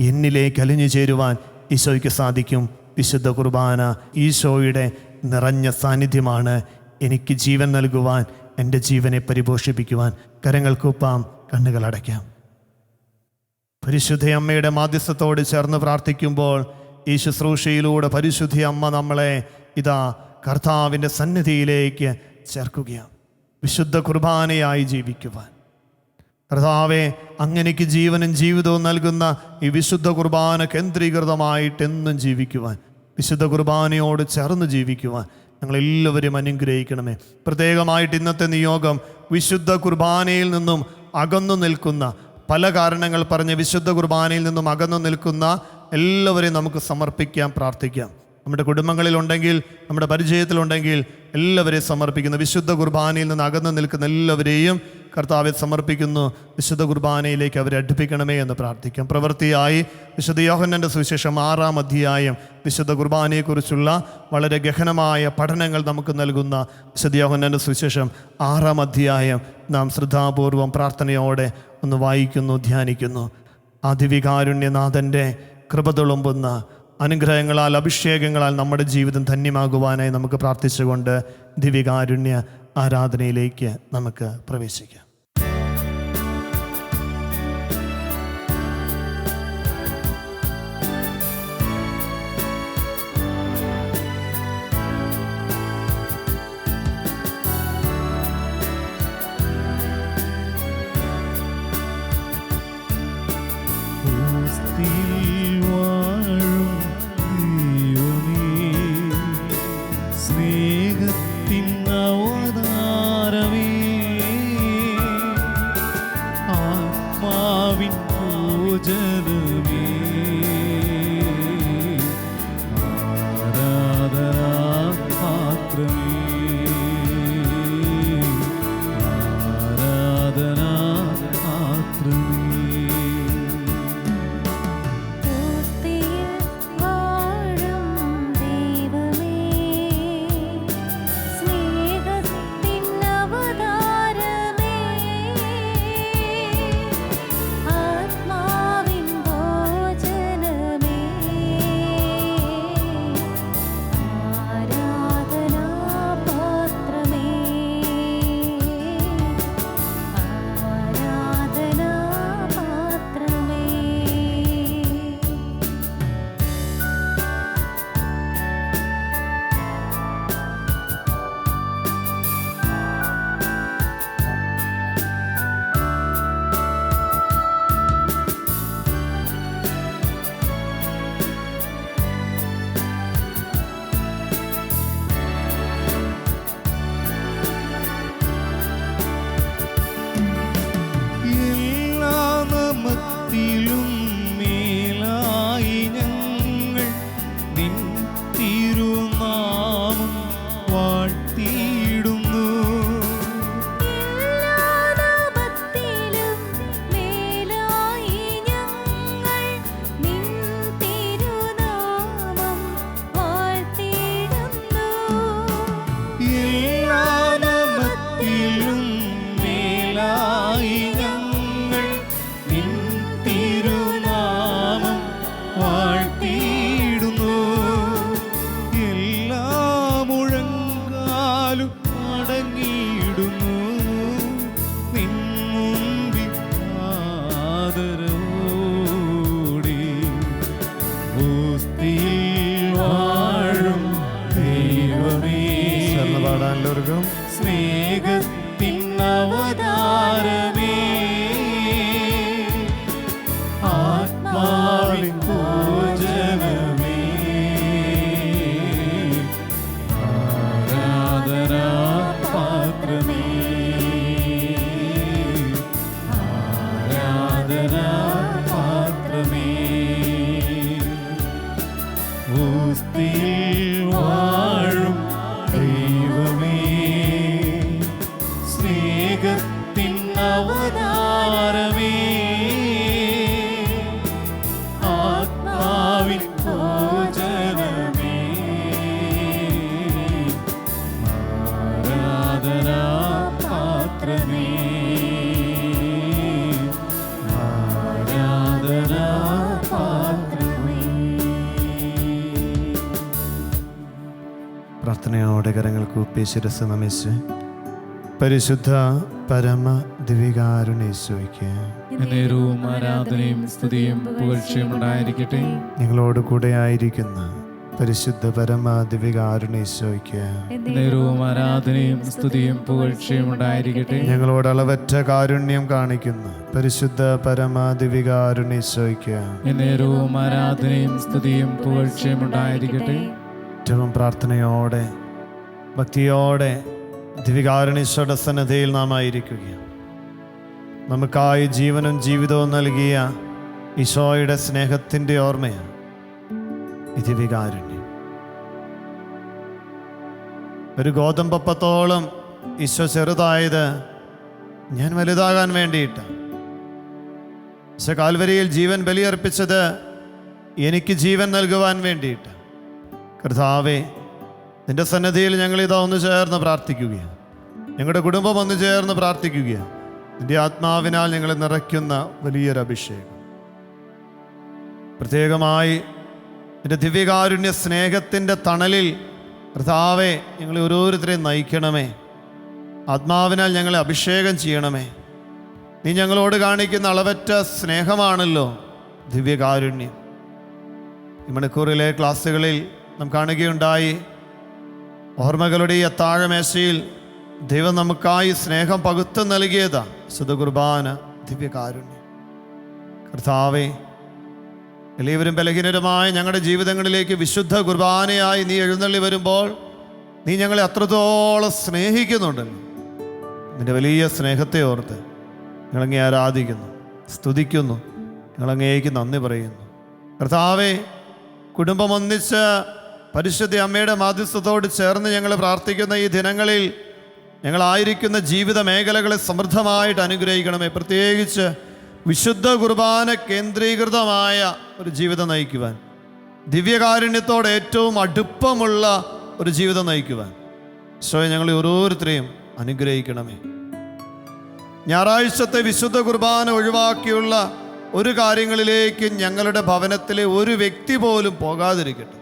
S2: എന്നിലേക്ക് അലിഞ്ഞു ചേരുവാൻ ഈശോയ്ക്ക് സാധിക്കും. വിശുദ്ധ കുർബാന ഈശോയുടെ നിറഞ്ഞ സാന്നിധ്യമാണ്. എനിക്ക് ജീവൻ നൽകുവാൻ, എൻ്റെ ജീവനെ പരിപോഷിപ്പിക്കുവാൻ. കരങ്ങൾ കൂപ്പാം, കണ്ണുകൾ അടയ്ക്കാം. പരിശുദ്ധ അമ്മയുടെ മാധ്യസ്ഥത്തോട് ചേർന്ന് പ്രാർത്ഥിക്കുമ്പോൾ ഈ ശുശ്രൂഷയിലൂടെ പരിശുദ്ധ അമ്മ നമ്മളെ ഇതാ കർത്താവിൻ്റെ സന്നിധിയിലേക്ക് ചേർക്കുകയാണ്. വിശുദ്ധ കുർബാനയായി ജീവിക്കുവാൻ കർത്താവെ, അങ്ങനെക്ക് ജീവനും ജീവിതവും നൽകുന്ന ഈ വിശുദ്ധ കുർബാന കേന്ദ്രീകൃതമായിട്ട് എന്നും ജീവിക്കുവാൻ, വിശുദ്ധ കുർബാനയോട് ചേർന്ന് ജീവിക്കുവാൻ ഞങ്ങളെല്ലാവരും അനുഗ്രഹിക്കണമേ. പ്രത്യേകമായിട്ട് ഇന്നത്തെ നിയോഗം വിശുദ്ധ കുർബാനയിൽ നിന്നും അകന്നു നിൽക്കുന്ന, പല കാരണങ്ങൾ പറഞ്ഞ് വിശുദ്ധ കുർബാനയിൽ നിന്നും അകന്നു നിൽക്കുന്ന എല്ലാവരെയും നമുക്ക് സമർപ്പിക്കാം, പ്രാർത്ഥിക്കാം. നമ്മുടെ കുടുംബങ്ങളിലുണ്ടെങ്കിൽ, നമ്മുടെ പരിചയത്തിലുണ്ടെങ്കിൽ എല്ലാവരെയും സമർപ്പിക്കുന്നു. വിശുദ്ധ കുർബാനയിൽ നിന്ന് അകന്നു നിൽക്കുന്ന എല്ലാവരെയും കർത്താവെ സമർപ്പിക്കുന്നു. വിശുദ്ധ കുർബാനയിലേക്ക് അവരെ അടുപ്പിക്കണമേ എന്ന് പ്രാർത്ഥിക്കാം. പ്രവൃത്തിയായി വിശുദ്ധ യോഹന്നാൻ്റെ സുവിശേഷം 6-ാം അധ്യായം വിശുദ്ധ കുർബാനയെക്കുറിച്ചുള്ള വളരെ ഗഹനമായ പഠനങ്ങൾ നമുക്ക് നൽകുന്ന വിശുദ്ധ യോഹന്നാൻ്റെ സുവിശേഷം 6-ാം അധ്യായം നാം ശ്രദ്ധാപൂർവം പ്രാർത്ഥനയോടെ ഒന്ന് വായിക്കുന്നു, ധ്യാനിക്കുന്നു. ആദിവികാരുണ്യനാഥൻ്റെ കൃപ തുളുമ്പുന്ന അനുഗ്രഹങ്ങളാൽ, അഭിഷേകങ്ങളാൽ നമ്മുടെ ജീവിതം ധന്യമാകുവാനായി നമുക്ക് പ്രാർത്ഥിച്ചുകൊണ്ട് ദിവികാരുണ്യ ആരാധനയിലേക്ക് നമുക്ക് പ്രവേശിക്കാം.
S1: സ്നേഹത്തിൻ അവതാരമേ, ആത്മാവിൻ ഭോജനമേ, ആരാധനാ പാത്രമേ, ആരാധനാ
S2: നമ്മുടെ കരങ്ങൾ കൂപ്പി ശിരസ് നമിച്ച് പരിശുദ്ധ പരമ ദിവികാരുണ്യേശോയ്ക്ക്
S1: നേരവും ആരാധനയും സ്തുതിയും പുകഴ്ചയും ഉണ്ടായിരിക്കട്ടെ.
S2: നിങ്ങളോട് കൂടെ ആയിരിക്കുന്ന പരിശുദ്ധ പരമ ദിവികാരുണ്യേശോയ്ക്ക്
S1: നേരവും ആരാധനയും സ്തുതിയും പുകഴ്ചയും ഉണ്ടായിരിക്കട്ടെ.
S2: ഞങ്ങളോട് അളവറ്റ കാരുണ്യം കാണിക്കുന്ന പരിശുദ്ധ പരമ ദിവികാരുണ്യേശോയ്ക്ക്
S1: നേരവും ആരാധനയും സ്തുതിയും പുകഴ്ചയും ഉണ്ടായിരിക്കട്ടെ.
S2: ഏറ്റവും പ്രാർത്ഥനയോടെ ഭക്തിയോടെ ദിവികാരുണ്യേശോയുടെ സന്നിധിയിൽ നാം ആയിരിക്കുകയാണ്. നമുക്കായി ജീവനും ജീവിതവും നൽകിയ ഈശോയുടെ സ്നേഹത്തിൻ്റെ ഓർമ്മയാണ് ഈ ദിവികാരുണ്യം. ഒരു ഗോതമ്പപ്പത്തോളം ഈശോ ചെറുതായത് ഞാൻ വലുതാകാൻ വേണ്ടിയിട്ടാണ്. ഈശോ കാൽവരിയിൽ ജീവൻ ബലിയർപ്പിച്ചത് എനിക്ക് ജീവൻ നൽകുവാൻ വേണ്ടിയിട്ട്. കർത്താവേ, നിന്റെ സന്നിധിയിൽ ഞങ്ങളിതാ ഒന്ന് ചേർന്ന് പ്രാർത്ഥിക്കുകയാണ്. ഞങ്ങളുടെ കുടുംബം ഒന്ന് ചേർന്ന് പ്രാർത്ഥിക്കുകയാണ്. നിന്റെ ആത്മാവിനാൽ ഞങ്ങളെ നിറയ്ക്കുന്ന വലിയൊരു അഭിഷേകം, പ്രത്യേകമായി നിന്റെ ദിവ്യകാരുണ്യ സ്നേഹത്തിൻ്റെ തണലിൽ കർത്താവേ ഞങ്ങളെ ഓരോരുത്തരെയും നയിക്കണമേ. ആത്മാവിനാൽ ഞങ്ങളെ അഭിഷേകം ചെയ്യണമേ. നീ ഞങ്ങളോട് കാണിക്കുന്ന അളവറ്റ സ്നേഹമാണല്ലോ ദിവ്യകാരുണ്യം. ഈ മണിക്കൂറിലെ ക്ലാസ്സുകളിൽ നാം കാണുകയുണ്ടായി, ഓർമ്മകളുടെ ഈ അത്താഴമേശയിൽ ദൈവം നമുക്കായി സ്നേഹം പകുത്തു നൽകിയതാ വിശുദ്ധ കുർബാന, ദിവ്യകാരുണ്യം. കർത്താവേ, എല്ലാവരും ബലഹീനരുമായ ഞങ്ങളുടെ ജീവിതങ്ങളിലേക്ക് വിശുദ്ധ കുർബാനയായി നീ എഴുന്നള്ളി വരുമ്പോൾ നീ ഞങ്ങളെ അത്രത്തോളം സ്നേഹിക്കുന്നുണ്ടല്ലോ. നിന്റെ വലിയ സ്നേഹത്തെ ഓർത്ത് ഞങ്ങളങ്ങേ ആരാധിക്കുന്നു, സ്തുതിക്കുന്നു, ഞങ്ങളങ്ങേക്ക് നന്ദി പറയുന്നു. കർത്താവേ, കുടുംബം ഒന്നിച്ച് പരിശുദ്ധ അമ്മയുടെ മാധ്യസ്ഥത്തോട് ചേർന്ന് ഞങ്ങൾ പ്രാർത്ഥിക്കുന്ന ഈ ദിനങ്ങളിൽ ഞങ്ങളായിരിക്കുന്ന ജീവിത മേഖലകളെ സമൃദ്ധമായിട്ട് അനുഗ്രഹിക്കണമേ. പ്രത്യേകിച്ച് വിശുദ്ധ കുർബാന കേന്ദ്രീകൃതമായ ഒരു ജീവിതം നയിക്കുവാൻ, ദിവ്യകാരുണ്യത്തോട് ഏറ്റവും അടുപ്പമുള്ള ഒരു ജീവിതം നയിക്കുവാൻ ഈശോയെ ഞങ്ങളെ ഓരോരുത്തരെയും അനുഗ്രഹിക്കണമേ. ഞായറാഴ്ചത്തെ വിശുദ്ധ കുർബാന ഒഴിവാക്കിയുള്ള ഒരു കാര്യങ്ങളിലേക്ക് ഞങ്ങളുടെ ഭവനത്തിലെ ഒരു വ്യക്തി പോലും പോകാതിരിക്കട്ടെ.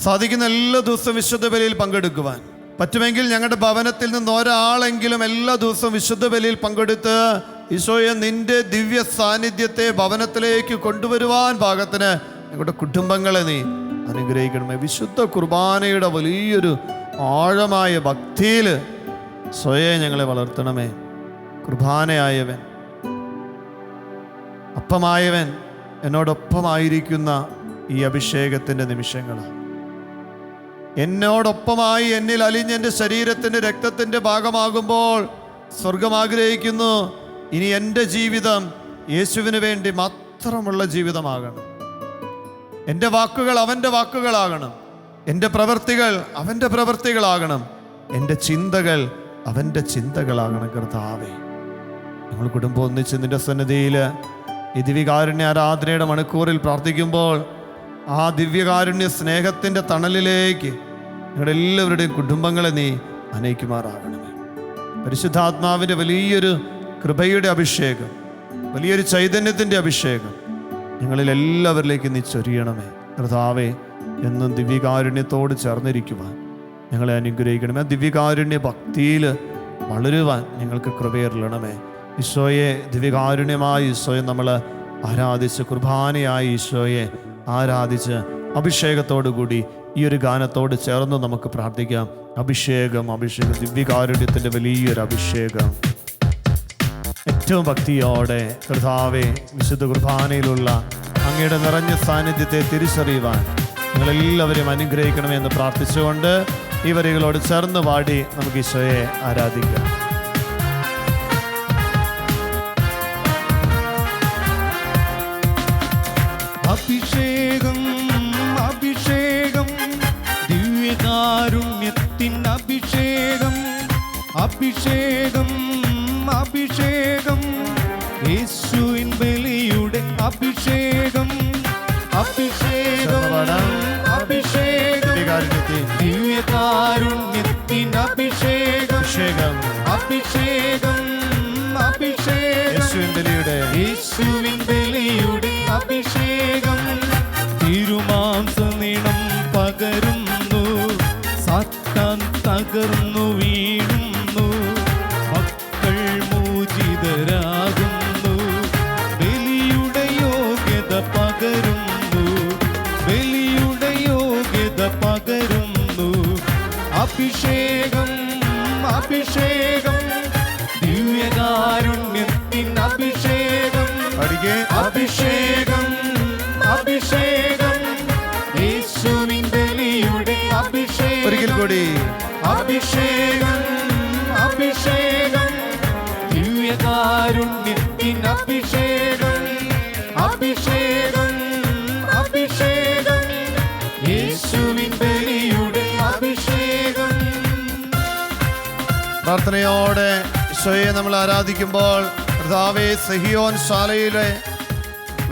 S2: സാധിക്കുന്ന എല്ലാ ദിവസവും വിശുദ്ധ ബലിയിൽ പങ്കെടുക്കുവാൻ പറ്റുമെങ്കിൽ ഞങ്ങളുടെ ഭവനത്തിൽ നിന്ന് ഒരാളെങ്കിലും എല്ലാ ദിവസവും വിശുദ്ധ ബലിയിൽ പങ്കെടുത്ത് ഈശോയെ നിന്റെ ദിവ്യ സാന്നിധ്യത്തെ ഭവനത്തിലേക്ക് കൊണ്ടുവരുവാൻ പാകത്തിന് ഞങ്ങളുടെ കുടുംബങ്ങളെ നീ അനുഗ്രഹിക്കണമേ. വിശുദ്ധ കുർബാനയുടെ വലിയൊരു ആഴമായ ഭക്തിയിൽ സ്വയം ഞങ്ങളെ വളർത്തണമേ. കുർബാനയായവൻ, അപ്പമായവൻ എന്നോടൊപ്പമായിരിക്കുന്ന ഈ അഭിഷേകത്തിൻ്റെ നിമിഷങ്ങളാണ്. എന്നോടൊപ്പമായി എന്നിൽ അലിഞ്ഞ് എൻ്റെ ശരീരത്തിൻ്റെ രക്തത്തിൻ്റെ ഭാഗമാകുമ്പോൾ സ്വർഗം ആഗ്രഹിക്കുന്നു ഇനി എൻ്റെ ജീവിതം യേശുവിന് വേണ്ടി മാത്രമുള്ള ജീവിതമാകണം. എൻ്റെ വാക്കുകൾ അവൻ്റെ വാക്കുകളാകണം, എൻ്റെ പ്രവൃത്തികൾ അവൻ്റെ പ്രവൃത്തികളാകണം, എൻ്റെ ചിന്തകൾ അവൻ്റെ ചിന്തകളാകണം. കർത്താവേ, ഞങ്ങൾ കുടുംബം ഒന്നിച്ച് നിൻ്റെ സന്നിധിയിൽ ഈ ദിവ്യകാരുണ്യ ആരാധനയുടെ മണിക്കൂറിൽ പ്രാർത്ഥിക്കുമ്പോൾ ആ ദിവ്യകാരുണ്യ സ്നേഹത്തിൻ്റെ തണലിലേക്ക് ഞങ്ങളുടെ എല്ലാവരുടെയും കുടുംബങ്ങളെ നീ അനയിക്കുമാറാകണമേ. പരിശുദ്ധാത്മാവിൻ്റെ വലിയൊരു കൃപയുടെ അഭിഷേകം, വലിയൊരു ചൈതന്യത്തിൻ്റെ അഭിഷേകം ഞങ്ങളിൽ എല്ലാവരിലേക്കും നീ ചൊരിയണമേ. കർത്താവേ, എന്നും ദിവ്യകാരുണ്യത്തോട് ചേർന്നിരിക്കുവാൻ ഞങ്ങളെ അനുഗ്രഹിക്കണമേ. ദിവ്യകാരുണ്യ ഭക്തിയിൽ വളരുവാൻ ഞങ്ങൾക്ക് കൃപയരുളണമേ. ഈശോയെ ദിവ്യകാരുണ്യമായി ഈശോയെ നമ്മൾ ആരാധിച്ച്, കുർബാനയായി ഈശോയെ ആരാധിച്ച് അഭിഷേകത്തോടു കൂടി ഈ ഒരു ഗാനത്തോട് ചേർന്ന് നമുക്ക് പ്രാർത്ഥിക്കാം. അഭിഷേകം, അഭിഷേകം, ദിവ്യകാരുണ്യത്തിൻ്റെ വലിയൊരു അഭിഷേകം. ഏറ്റവും ഭക്തിയോടെ കർത്താവേ, വിശുദ്ധ കുർബാനയിലുള്ള അങ്ങയുടെ നിറഞ്ഞ സാന്നിധ്യത്തെ തിരിച്ചറിയുവാൻ നിങ്ങളെല്ലാവരെയും അനുഗ്രഹിക്കണമെന്ന് പ്രാർത്ഥിച്ചുകൊണ്ട് ഈ വരികളോട് ചേർന്ന് പാടി നമുക്ക് ഈശോയെ ആരാധിക്കാം.
S1: അഭിഷേകം, അഭിഷേകം, ദിവ്യകാരുണ്യത്തിൻ അഭിഷേകം, അഭിഷേകം, അഭിഷേകം, യേശുവിൻ ബലിയുടെ അഭിഷേകം, അഭിഷേകം, അഭിഷേകം, ദിവ്യകാരുണ്യത്തിൻ അഭിഷേകം, അഭിഷേകം, അഭിഷേകം, യേശുവിൻ ബലിയുടെ അഭിഷേകം, തിരുമാംസ നീണം തകർന്നു വീഴുന്നു, മക്കൾ മോചിതരാകുന്നു, ബലിയുടെ യോഗ്യത പകരുന്നു, ബലിയുടെ യോഗ്യത പകരുന്നു. അഭിഷേകം അഭിഷേകം ദിവ്യകാരുണ്യത്തിൻ അഭിഷേകം, അഭിഷേകം അഭിഷേകം യേശുവിൻ ബലിയുടെ അഭിഷേകം.
S2: ഒരിക്കൽ കൂടി
S1: അഭിഷേകം അഭിഷേകം ദിവ്യകാരുണ്യത്തിൻ അഭിഷേകം, അഭിഷേകം അഭിഷേകം യേശുവിൻ ബലിയുടെ അഭിഷേകം.
S2: പ്രാർത്ഥനയോടെ ഈശോയെ നമ്മൾ ആരാധിക്കുമ്പോൾ കർത്താവേ, സഹിയോൻ ശാലയിലെ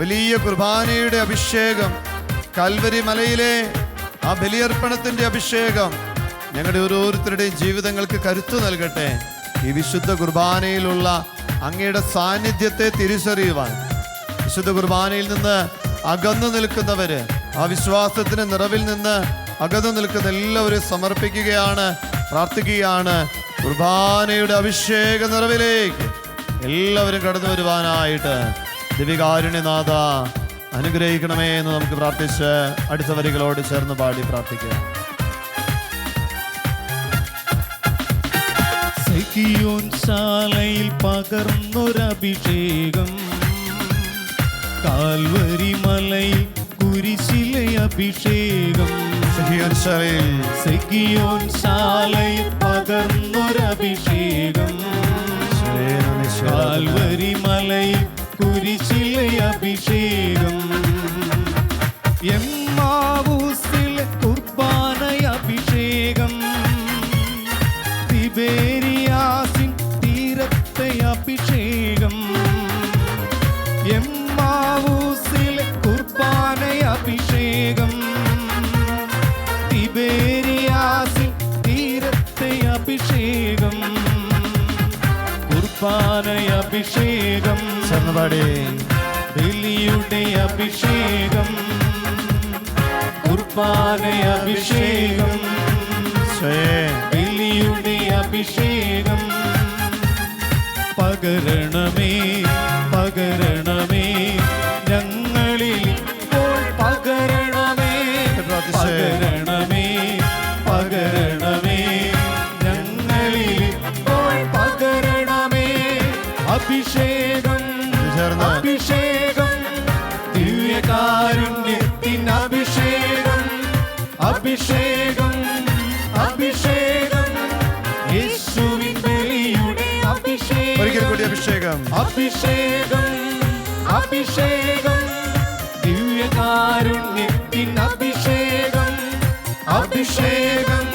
S2: വലിയ കുർബാനയുടെ അഭിഷേകം, കൽവരി മലയിലെ ആ ബലിയർപ്പണത്തിൻ്റെ അഭിഷേകം ഞങ്ങളുടെ ഓരോരുത്തരുടെയും ജീവിതങ്ങൾക്ക് കരുത്തു നൽകട്ടെ. ഈ വിശുദ്ധ കുർബാനയിലുള്ള അങ്ങയുടെ സാന്നിധ്യത്തെ തിരിച്ചറിയുവാൻ, വിശുദ്ധ കുർബാനയിൽ നിന്ന് അകന്നു നിൽക്കുന്നവര്, ആ വിശ്വാസത്തിന് നിറവിൽ നിന്ന് അകന്നു നിൽക്കുന്ന എല്ലാവരും സമർപ്പിക്കുകയാണ്, പ്രാർത്ഥിക്കുകയാണ്. കുർബാനയുടെ അഭിഷേക നിറവിലേക്ക് എല്ലാവരും കടന്നു വരുവാനായിട്ട് ദിവ്യകാരുണ്യനാഥ അനുഗ്രഹിക്കണമേ എന്ന് നമുക്ക് പ്രാർത്ഥിച്ച് അടുത്ത വരികളോട് ചേർന്ന് പാടി പ്രാർത്ഥിക്കാം.
S1: സഖിയോൻ ശാലയിൽ പകർന്നൊരഭിഷേകം, കാൽവരി മലയിൽ കുരിശിലെ അഭിഷേകം.
S2: സഖിയോൻ
S1: ശാലയിൽ പകർന്നൊരഭിഷേകം, കാൽവരി മലയിൽ കുരിശിലെ അഭിഷേകം. എമ്മാവൂസിലെ കുർബാന അഭിഷേകം, തിബേരിയാസിൻ തീരത്തെ അഭിഷേകം. എമ്മാവൂസിലെ കുർബാന അഭിഷേകം, തിബേരിയാസിൻ തീരത്തെ അഭിഷേകം. കുർബാന അഭിഷേകം ബലിയുടെ അഭിഷേകം, കുർബാന അഭിഷേകം ബലിയുടെ അഭിഷേകം. പകരണമേ പകരണമേ ഞങ്ങളിൽ ഇപ്പോൾ പകരണമേ, പകരണമേ പകരണമേ ഞങ്ങളിൽ ഇപ്പോൾ പകരണമേ. അഭിഷേകം അഭിഷേകം ദിവ്യകാരുണ്യത്തിൻ അഭിഷേകം, അഭിഷേകം അഭിഷേകം യേശുവിൻ ബലിയുടെ അഭിഷേകം.
S2: ഒരിക്കൽ കൂടി അഭിഷേകം
S1: അഭിഷേകം അഭിഷേകം ദിവ്യകാരുണ്യത്തിൻ അഭിഷേകം, അഭിഷേകം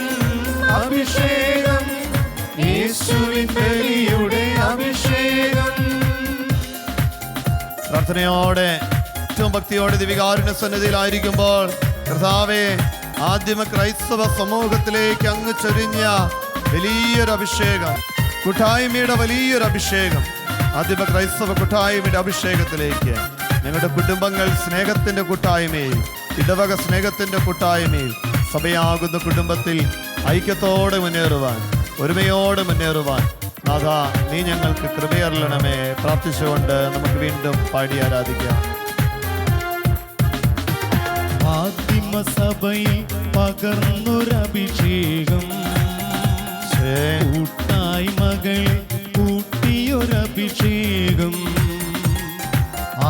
S1: അഭിഷേകം യേശുവിൻ ബലിയുടെ അഭിഷേകം.
S2: പ്രാർത്ഥനയോടെ ഏറ്റവും ഭക്തിയോടെ ദിവ്യകാരുണ്യ സന്നിധിയിലായിരിക്കുമ്പോൾ കർത്താവേ, ആദിമ ക്രൈസ്തവ സമൂഹത്തിലേക്ക് അങ്ങ് ചൊരിഞ്ഞ വലിയൊരു അഭിഷേകം, കൂട്ടായ്മയുടെ വലിയൊരു അഭിഷേകം, ആദിമ ക്രൈസ്തവ കൂട്ടായ്മയുടെ അഭിഷേകത്തിലേക്ക് ഞങ്ങളുടെ കുടുംബങ്ങൾ സ്നേഹത്തിൻ്റെ കൂട്ടായ്മയിൽ, ഇടവക സ്നേഹത്തിൻ്റെ കൂട്ടായ്മയിൽ, സഭയാകുന്ന കുടുംബത്തിൽ ഐക്യത്തോടെ മുന്നേറുവാൻ, ഒരുമയോടെ മുന്നേറുവാൻ നാഥ നീ ഞങ്ങൾക്ക് കൃപയരുളണമേ. പ്രാർത്ഥിച്ചുകൊണ്ട് നമുക്ക് വീണ്ടും പാടി ആരാധിക്കാം.
S1: ആദിമസഭയിൽ പകർന്നൊരഭിഷേകം, കൂട്ടായ്മകളിൽ കൂട്ടിയൊരഭിഷേകം.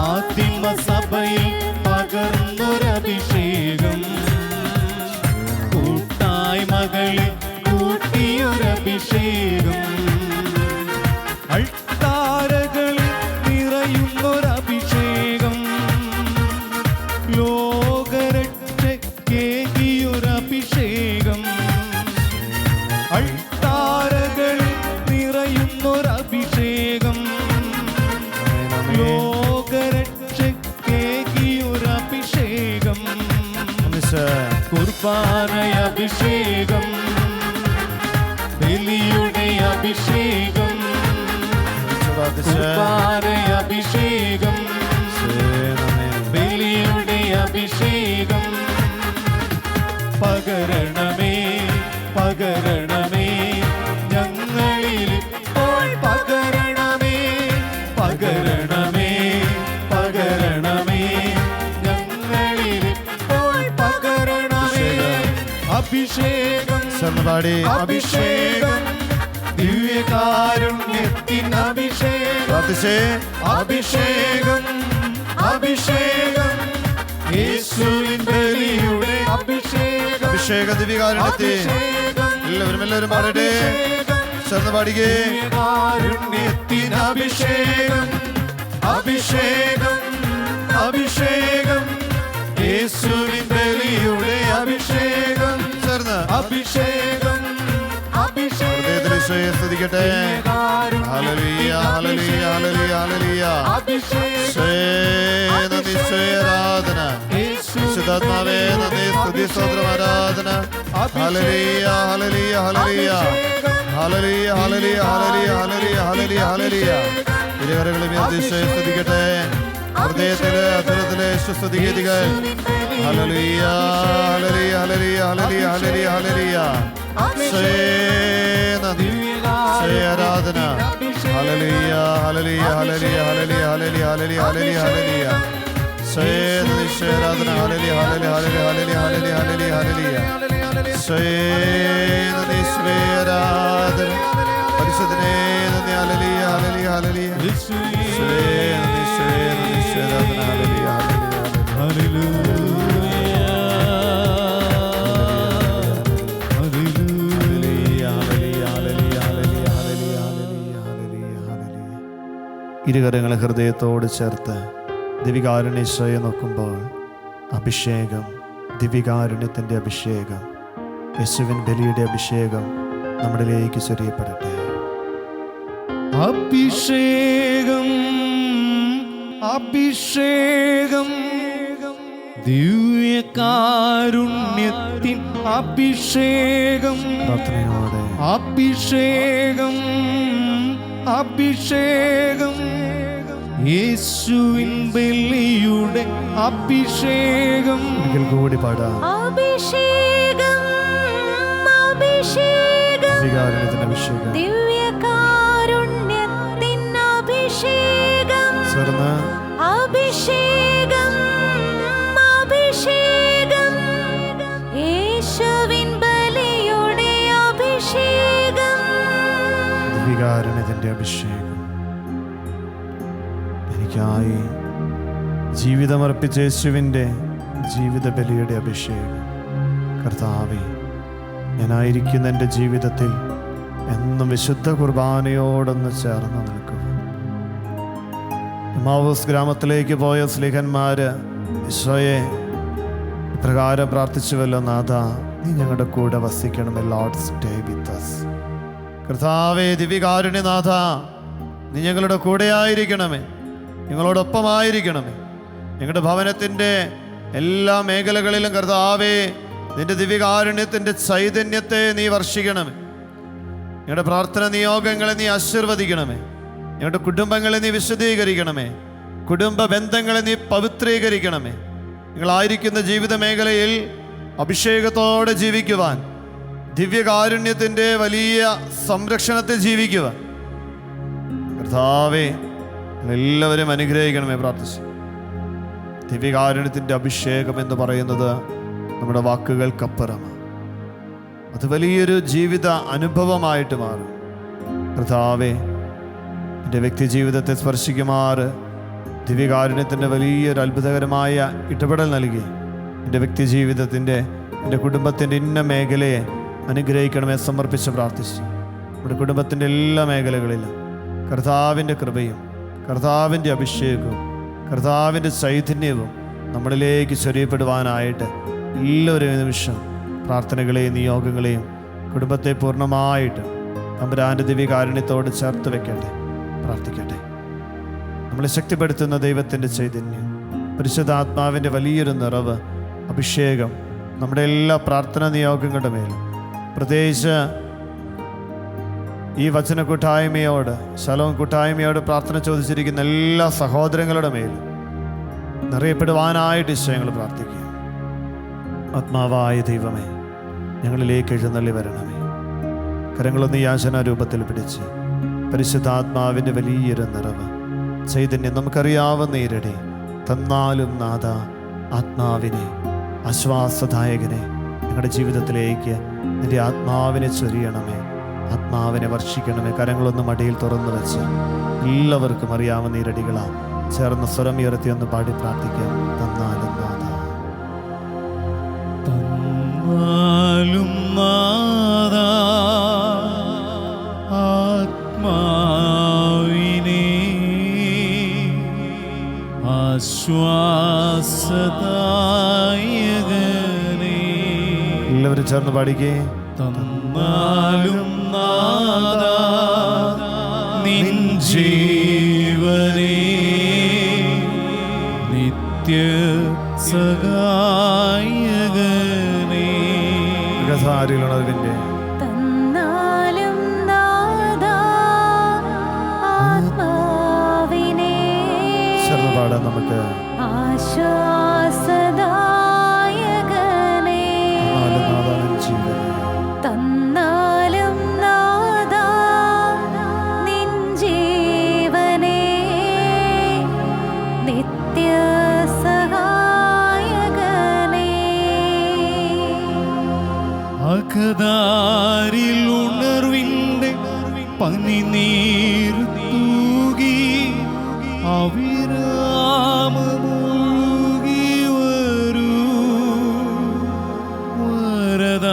S1: ആദിമസഭയിൽ പകർന്നൊരഭിഷേകം, കൂട്ടായ്മകളിൽ കൂട്ടിയൊരഭിഷേകം. അൾത്താരകളിൽ നിറയുന്നൊരഭിഷേകം, ലോകരക്ഷയ്ക്കേകിയൊരഭിഷേകം. അൾത്താരകളിൽ നിറയുന്നൊരഭിഷേകം, ലോകരക്ഷയ്ക്കേകിയൊരഭിഷേകം. കുർബാന അഭിഷേകം, ബലിയുടെ അഭിഷേകം, കുർബാന അഭിഷേകം ബലിയുടെ അഭിഷേകം. പകരണമേ പകരണമേ അഭിഷേകം
S2: പാടി
S1: അഭിഷേകം ദിവ്യകാരുണ്യത്തിൻ അഭിഷേകം
S2: പ്രാർത്ഥിച്ചേ.
S1: അഭിഷേകം അഭിഷേകം യേശുവിൻ ബലിയുടെ അഭിഷേകം
S2: അഭിഷേക ദിവ്യകാരുണ്യത്തെ എല്ലാവരും പാടട്ടെ. ചേർന്ന് പാടിക്കേ.
S1: കാരുണ്യത്തിൻ അഭിഷേകം അഭിഷേകം അഭിഷേകം യേശുവിൻ ബലിയുടെ അഭിഷേകം
S2: ചേർന്ന്
S1: അഭിഷേകം
S2: ഹൃദയത്തിൽ ഈശോയെ സ്തുതിക്കട്ടെ. ഹല്ലേലൂയ ഹല്ലേലൂയ ഹല്ലേലൂയ ഹല്ലേലൂയ. നന്ദി ഈശോയെ ആരാധന. വിശുദ്ധാത്മാവേ നന്ദി സ്തുതി സ്തോത്രം ആരാധന. ഹല്ലേലൂയ ഹല്ലേലൂയ ഹല്ലേലൂയ ഹല്ലേലൂയ ഹല്ലേലൂയ ഹല്ലേലൂയ ഹല്ലേലൂയ ഹല്ലേലൂയ. ഇരുകരങ്ങളും ഈശോയെ സ്തുതിക്കട്ടെ. ഹൃദയത്തിലെ അധരത്തിലെ സ്തുതിഗീതികൾ. ഹല്ലേലൂയ ഹല്ലേലൂയ ഹല്ലേലൂയ ഹല്ലേലൂയ ഹല്ലേലൂയ ഹല്ലേലൂയ. നന്ദി ആരാധന. ഹല്ലേലൂയ ഹല്ലേലൂയ ഹല്ലേലൂയ ഹല്ലേലൂയ ഹല്ലേലൂയ ഹല്ലേലൂയ ഹല്ലേലൂയ ഹല്ലേലൂയ. ആരാധന. ഹല്ലേലൂയ ഹല്ലേലൂയ ഹല്ലേലൂയ ഹല്ലേലൂയ ഹല്ലേലൂയ ഹല്ലേലൂയ ഹല്ലേലൂയ. ആരാധന. പരിശുദ്ധനേ നന്ദി. ഹല്ലേലൂയ ഹല്ലേലൂയ ഹല്ലേലൂയ. ഇരുകരങ്ങളെ ഹൃദയത്തോട് ചേർത്ത് ദിവികാരുണ്യ ഈശോയെ നോക്കുമ്പോൾ അഭിഷേകം, ദിവികാരുണ്യത്തിൻ്റെ അഭിഷേകം, യേശുവിൻ ബലിയുടെ അഭിഷേകം നമ്മളിലേക്ക് ചൊരിയപ്പെടട്ടെ.
S1: അഭിഷേകം അഭിഷേകം ദിവ്യകാരുണ്യത്തിൻ അഭിഷേകം
S2: പ്രാർത്ഥനയോടെ
S1: അഭിഷേകം അഭിഷേകം യേശുവിൻ ബലിയുടെ അഭിഷേകം.
S2: ഒരിക്കൽ കൂടി പാടാം.
S3: അഭിഷേകം അഭിഷേകം
S2: ദിവികാരുണ്യത്തിൻ്റെ അഭിഷേകം.
S3: ദിവ്യകാരുണ്യത്തിൻ അഭിഷേകം.
S2: ചേർന്ന്
S3: അഭിഷേകം അഭിഷേകം യേശുവിൻ ബലിയുടെ അഭിഷേകം.
S2: ദിവികാരുണ്യത്തിൻ്റെ അഭിഷേകം. എനിക്കായി ജീവിതമർപ്പിച്ച യേശുവിൻ്റെ ജീവിത ബലിയുടെ അഭിഷേകം. കർത്താവേ, ഞാനായിരിക്കുന്ന എൻ്റെ ജീവിതത്തിൽ എന്നും വിശുദ്ധ കുർബാനയോടൊന്ന് ചേർന്ന് നിൽക്കുക. എമ്മാവൂസ് ഗ്രാമത്തിലേക്ക് പോയ സ്ലീഹന്മാര് ഈശോയെ ഇപ്രകാരം പ്രാർത്ഥിച്ചുവല്ലോ, നാഥ നീ ഞങ്ങളുടെ കൂടെ വസിക്കണമേ. Lord stay with us. കർത്താവേ, ദിവികാരുണ്യനാഥ നീ ഞങ്ങളുടെ കൂടെ ആയിരിക്കണമേ, ഞങ്ങളോടൊപ്പമായിരിക്കണമേ. ഞങ്ങളുടെ ഭവനത്തിൻ്റെ എല്ലാ മേഖലകളിലും കർത്താവേ നിന്റെ ദിവികാരുണ്യത്തിൻ്റെ ചൈതന്യത്തെ നീ വർഷിക്കണമേ. ഞങ്ങളുടെ പ്രാർത്ഥന നിയോഗങ്ങളെ നീ ആശീർവദിക്കണമേ. ഞങ്ങളുടെ കുടുംബങ്ങളെ നീ വിശദീകരിക്കണമേ. കുടുംബ ബന്ധങ്ങളെ നീ പവിത്രീകരിക്കണമേ. നിങ്ങളായിരിക്കുന്ന ജീവിത മേഖലയിൽ അഭിഷേകത്തോടെ ജീവിക്കുവാൻ, ദിവ്യകാരുണ്യത്തിൻ്റെ വലിയ സംരക്ഷണത്തിൽ ജീവിക്കുവാൻ കർത്താവേ എല്ലാവരും അനുഗ്രഹിക്കണമേ. പ്രാർത്ഥിച്ചു. ദിവ്യകാരുണ്യത്തിൻ്റെ അഭിഷേകം എന്ന് പറയുന്നത് നമ്മുടെ വാക്കുകൾക്കപ്പുറമാണ്. അത് വലിയൊരു ജീവിത അനുഭവമായിട്ട് മാറും. കർത്താവേ, എൻ്റെ വ്യക്തി ജീവിതത്തെ സ്പർശിക്കുമാറ് ദിവ്യകാരുണ്യത്തിൻ്റെ വലിയൊരു അത്ഭുതകരമായ ഇടപെടൽ നൽകി എൻ്റെ വ്യക്തി ജീവിതത്തിൻ്റെ, എൻ്റെ കുടുംബത്തിൻ്റെ ഇന്ന മേഖലയെ അനുഗ്രഹിക്കണമേ സമർപ്പിച്ച് പ്രാർത്ഥിച്ചു. നമ്മുടെ കുടുംബത്തിൻ്റെ എല്ലാ മേഖലകളിലും കർത്താവിൻ്റെ കൃപയും കർത്താവിൻ്റെ അഭിഷേകവും കർത്താവിൻ്റെ ചൈതന്യവും നമ്മളിലേക്ക് ചൊരിയപ്പെടുവാനായിട്ട് എല്ലാവരും നിമിഷം പ്രാർത്ഥനകളെയും നിയോഗങ്ങളെയും കുടുംബത്തെ പൂർണ്ണമായിട്ട് തമ്പുരാൻ്റെ ദിവ്യകാരുണ്യത്തോട് ചേർത്ത് വെക്കട്ടെ. പ്രാർത്ഥിക്കട്ടെ. നമ്മളെ ശക്തിപ്പെടുത്തുന്ന ദൈവത്തിൻ്റെ ചൈതന്യം, പരിശുദ്ധാത്മാവിൻ്റെ വലിയൊരു നിറവ്, അഭിഷേകം നമ്മുടെ എല്ലാ പ്രാർത്ഥനാ നിയോഗങ്ങളുടെ മേലും, പ്രത്യേകിച്ച് ഈ വചന കൂട്ടായ്മയോട്, ശലോം കൂട്ടായ്മയോട് പ്രാർത്ഥന ചോദിച്ചിരിക്കുന്ന എല്ലാ സഹോദരങ്ങളുടെ മേലും നിറയപ്പെടുവാനായിട്ട് ഈശോങ്ങൾ പ്രാർത്ഥിക്കുക. ആത്മാവായ ദൈവമേ, ഞങ്ങളിലേക്ക് എഴുന്നള്ളി വരണമേ. കരങ്ങളൊന്ന് യാചനാ രൂപത്തിൽ പിടിച്ച് പരിശുദ്ധാത്മാവിൻ്റെ വലിയൊരു നിറവ്, ചൈതന്യം നമുക്കറിയാവുന്ന ഇരടി തന്നാലും നാഥ, ആത്മാവിനെ, ആശ്വാസദായകനെ, ഞങ്ങളുടെ ജീവിതത്തിലേക്ക് നിൻ്റെ ആത്മാവിനെ ചൊരിയണമേ, ആത്മാവിനെ വർഷിക്കണമേ. കരങ്ങളൊന്ന് മടിയിൽ തുറന്നു വെച്ച് എല്ലാവർക്കും അറിയാവുന്ന ഈരടികളാ ചേർന്ന് സ്വരം ഉയർത്തി ഒന്ന് പാടി പ്രാർത്ഥിക്കാം. തന്നാലും നാഥ,
S1: തന്നാലും നാഥ ആത്മാവിനെ ആശ്വാസദായകനെ.
S2: എല്ലാവരും ചേർന്ന് പാടിക്കേ.
S1: തന്നാലും നാഥ നിൻ ജീവനെ നിത്യ സഹായകനെ.
S2: ഗസാരിലുണർവിൻ്റെ
S3: തന്നാലും നാഥാ ആത്മാവിനെ
S2: ചേർന്ന് പാടാം നമുക്ക്.
S3: ആശ്വാസദായകനെ.
S2: തന്നാലും നാഥ നിൻ ജീവനെ.
S3: തന്നാലും നാഥാ നിൻ ജീവനെ നിത്യ സഹായകനെ.
S1: അകതാരിൽ ഉണർവിൻ്റെ പനിനീർ തൂകി അവിരാമമൊഴുകി വരൂ. വരദാനവാരിതെ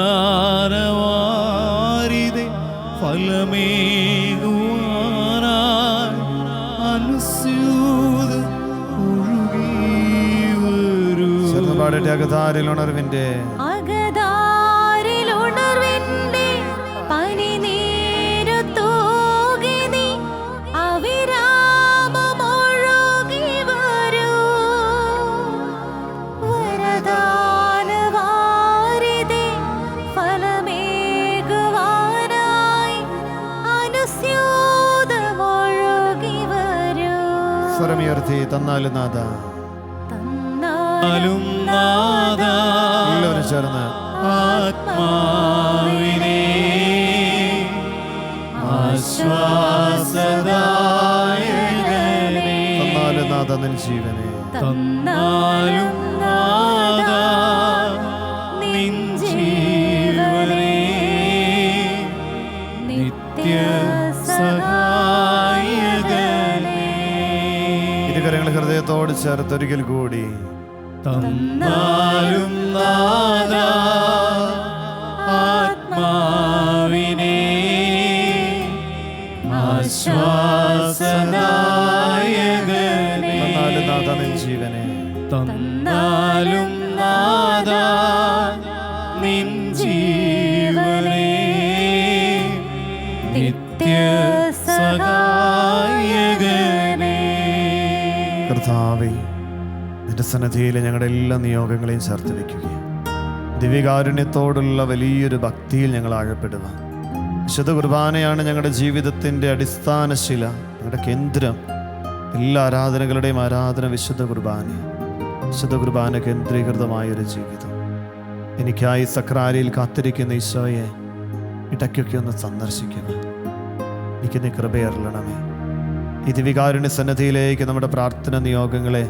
S1: ഫലമേകുവാനായി അനുസ്യൂത ഒഴുകി വരൂ.
S2: ചേർന്ന് പാടട്ടെ. അകതാരിലുണർവിൻ്റെ
S3: അകതാരിലുണർവിൻ്റെ പനിനീരു തൂകി നീ അവിരാമമൊഴുകി വരൂ. വരദാനവാരിതെ ഫലമേകുവാനായി അനുസ്യൂതമൊഴുകി വരൂ.
S2: സ്വരമുയർത്തി. തന്നാലും നാഥ.
S3: തന്നാലും
S1: നാഥ
S2: എല്ലാവരും ചേർന്ന്
S1: ആത്മാവിനെ ആശ്വാസദായകനെ.
S2: തന്നാലും നാഥ നിൻ ജീവനെ.
S1: തന്നാലും നാഥ നിൻ ജീവനെ നിത്യ സഹായകനെ.
S2: ഇരുകരങ്ങൾ ഹൃദയത്തോട് ചേർത്ത് ഒരിക്കൽ കൂടി.
S1: തന്നാലും നാഥ ആത്മാവിനെ ആശ്വാസദായകനെ.
S2: തന്നാലും നാഥ നിൻ ജീവനെ.
S1: തന്നാലും നാഥ നിൻ ജീവനെ നിത്യ സഹായകനെ.
S2: കർത്താവേ, നിന്റെ സന്നിധിയിൽ ഞങ്ങളുടെ എല്ലാ നിയോഗങ്ങളെയും ചേർത്ത് വയ്ക്കുകയും ദിവ്യകാരുണ്യത്തോടുള്ള വലിയൊരു ഭക്തിയിൽ ഞങ്ങൾ ആഴപ്പെടുക. വിശുദ്ധ കുർബാനയാണ് ഞങ്ങളുടെ ജീവിതത്തിൻ്റെ അടിസ്ഥാന ശില, ഞങ്ങളുടെ കേന്ദ്രം. എല്ലാ ആരാധനകളുടെയും ആരാധന വിശുദ്ധ കുർബാന. വിശുദ്ധ കുർബാന കേന്ദ്രീകൃതമായൊരു ജീവിതം. എനിക്കായി സക്രാരിയിൽ കാത്തിരിക്കുന്ന ഈശോയെ ഇടയ്ക്കൊക്കെ ഒന്ന് സന്ദർശിക്കുക. എനിക്ക് നീ കൃപയറിയണമേ. ഈ ദിവ്യകാരുണ്യ സന്നിധിയിലേക്ക് നമ്മുടെ പ്രാർത്ഥന നിയോഗങ്ങളെ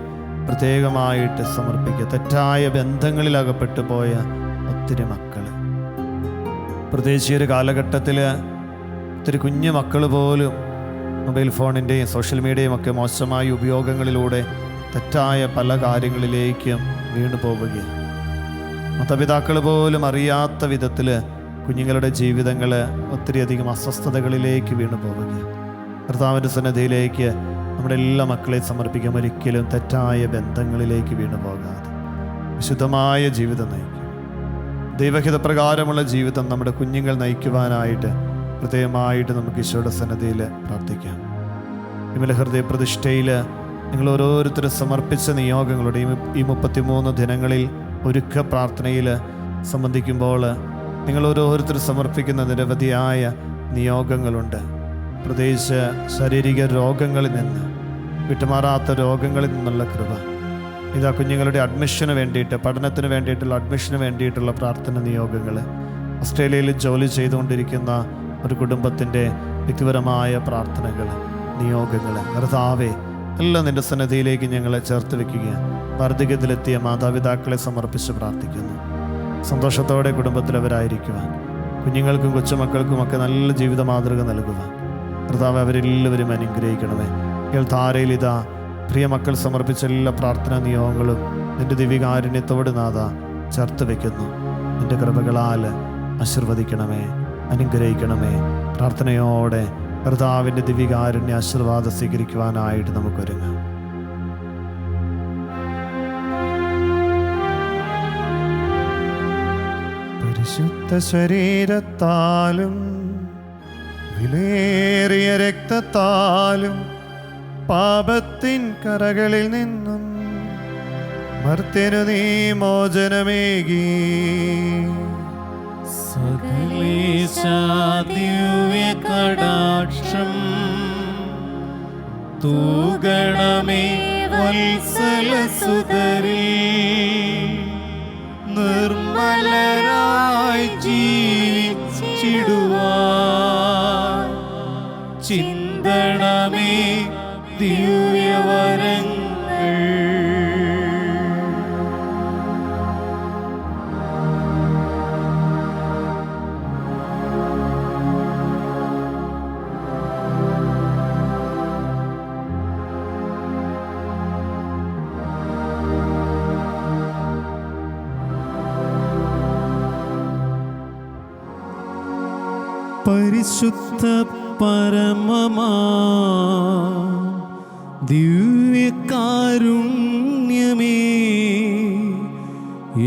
S2: പ്രത്യേകമായിട്ട് സമർപ്പിക്കുക. തെറ്റായ ബന്ധങ്ങളിൽ അകപ്പെട്ടു പോയ ഒത്തിരി മക്കൾ, പ്രത്യേകിച്ച് ഈ ഒരു കാലഘട്ടത്തിൽ ഒത്തിരി കുഞ്ഞു മക്കൾ പോലും മൊബൈൽ ഫോണിൻ്റെയും സോഷ്യൽ മീഡിയയും ഒക്കെ മോശമായ ഉപയോഗങ്ങളിലൂടെ തെറ്റായ പല കാര്യങ്ങളിലേക്കും വീണു പോവുകയാണ്. മാതാപിതാക്കൾ പോലും അറിയാത്ത വിധത്തിൽ കുഞ്ഞുങ്ങളുടെ ജീവിതങ്ങൾ ഒത്തിരിയധികം അസ്വസ്ഥതകളിലേക്ക് വീണു പോവുകയാണ്. കർത്താവിൻ്റെ സന്നിധിയിലേക്ക് നമ്മുടെ എല്ലാ മക്കളെയും സമർപ്പിക്കാം. ഒരിക്കലും തെറ്റായ ബന്ധങ്ങളിലേക്ക് വീണു പോകാതെ വിശുദ്ധമായ ജീവിതം നയിക്കും. ദൈവഹിതപ്രകാരമുള്ള ജീവിതം നമ്മുടെ കുഞ്ഞുങ്ങൾ നയിക്കുവാനായിട്ട് പ്രത്യേകമായിട്ട് നമുക്ക് ഈശോയുടെ സന്നിധിയിൽ പ്രാർത്ഥിക്കാം. വിമല ഹൃദയ പ്രതിഷ്ഠയിൽ നിങ്ങൾ ഓരോരുത്തരും സമർപ്പിച്ച നിയോഗങ്ങളുടെ ഈ 33 ദിനങ്ങളിൽ ഒരുക്ക പ്രാർത്ഥനയിൽ സംബന്ധിക്കുമ്പോൾ നിങ്ങൾ ഓരോരുത്തരും സമർപ്പിക്കുന്ന നിരവധിയായ നിയോഗങ്ങളുണ്ട്. പ്രത്യേകിച്ച് ശാരീരിക രോഗങ്ങളിൽ നിന്ന്, വിട്ടുമാറാത്ത രോഗങ്ങളിൽ നിന്നുള്ള കൃപ. ഇതാ കുഞ്ഞുങ്ങളുടെ അഡ്മിഷന് വേണ്ടിയിട്ട്, പഠനത്തിന് വേണ്ടിയിട്ടുള്ള അഡ്മിഷന് വേണ്ടിയിട്ടുള്ള പ്രാർത്ഥന നിയോഗങ്ങൾ. ഓസ്ട്രേലിയയിൽ ജോലി ചെയ്തുകൊണ്ടിരിക്കുന്ന ഒരു കുടുംബത്തിൻ്റെ വ്യക്തിപരമായ പ്രാർത്ഥനകൾ, നിയോഗങ്ങൾ. കർത്താവേ, എല്ലാം നിൻ്റെ സന്നിധിയിലേക്ക് ഞങ്ങളെ ചേർത്ത് വയ്ക്കുകയാണ്. വാർദ്ധക്യത്തിലെത്തിയ മാതാപിതാക്കളെ സമർപ്പിച്ച് പ്രാർത്ഥിക്കുന്നു. സന്തോഷത്തോടെ കുടുംബത്തിലവരായിരിക്കുവാൻ, കുഞ്ഞുങ്ങൾക്കും കൊച്ചുമക്കൾക്കുമൊക്കെ നല്ല ജീവിത മാതൃക നൽകുവാൻ കർത്താവ് അവരെല്ലാവരും അനുഗ്രഹിക്കണമേ. ധാരയിൽ ഇതാ പ്രിയ മക്കൾ സമർപ്പിച്ച എല്ലാ പ്രാർത്ഥനാ നിയോഗങ്ങളും നിൻ്റെ ദിവ്യകാരുണ്യത്തോട് നാഥ ചേർത്ത് വയ്ക്കുന്നു. നിൻ്റെ കൃപകളാൽ ആശീർവദിക്കണമേ, അനുഗ്രഹിക്കണമേ. പ്രാർത്ഥനയോടെ കർത്താവിൻ്റെ ദിവ്യകാരുണ്യ ആശീർവാദം സ്വീകരിക്കുവാനായിട്ട് നമുക്കൊരുങ്ങാം. പരിശുദ്ധ ശരീരത്താലും വിലയേറിയ രക്തത്താലും പാപത്തിൻ കറകളിൽ നിന്നും മർത്യനു നീ മോചനമേകി.
S1: സകലേശാദിവ്യ കടാക്ഷം തൂഗണമേ വത്സലസുതരിൽ, നിർമ്മലരായി ജീവിച്ചിടുവാൻ ചിന്തണമേ ദിവ്യവരങ്ങൾ. പരിശുദ്ധ പരമമാ ദിവ്യകാരുണ്യമേ,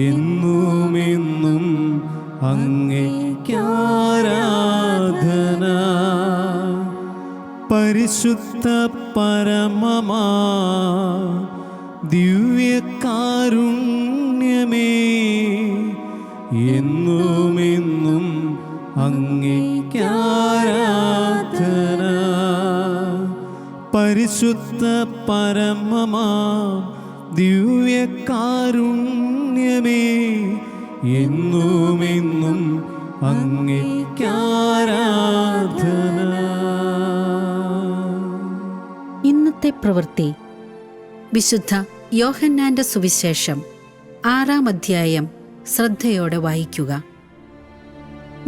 S1: എന്നുമെന്നും അങ്ങേയ്ക്കാരാധന. പരിശുദ്ധ പരമമാ ദിവ്യകാരുണ്യമേ, എന്നുമെന്നും അങ്ങേയ്ക്കാരാധന. പരിശുദ്ധ പരമമാ ദിവ്യകാരുണ്യമേ, എന്നുമെന്നും അങ്ങേയ്ക്കാരാധന.
S4: ഇന്നത്തെ പ്രവൃത്തി. വിശുദ്ധ യോഹന്നാന്റെ സുവിശേഷം 6-ാം അധ്യായം ശ്രദ്ധയോടെ വായിക്കുക.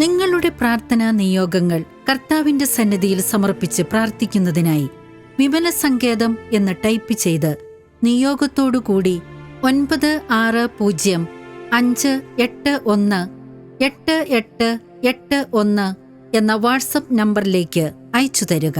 S4: നിങ്ങളുടെ പ്രാർത്ഥനാ നിയോഗങ്ങൾ കർത്താവിന്റെ സന്നിധിയിൽ സമർപ്പിച്ച് പ്രാർത്ഥിക്കുന്നതിനായി വിമല സങ്കേതം എന്ന് ടൈപ്പ് ചെയ്ത് നിയോഗത്തോടുകൂടി 9605818881 എന്ന വാട്സപ്പ് നമ്പറിലേക്ക് അയച്ചു തരിക.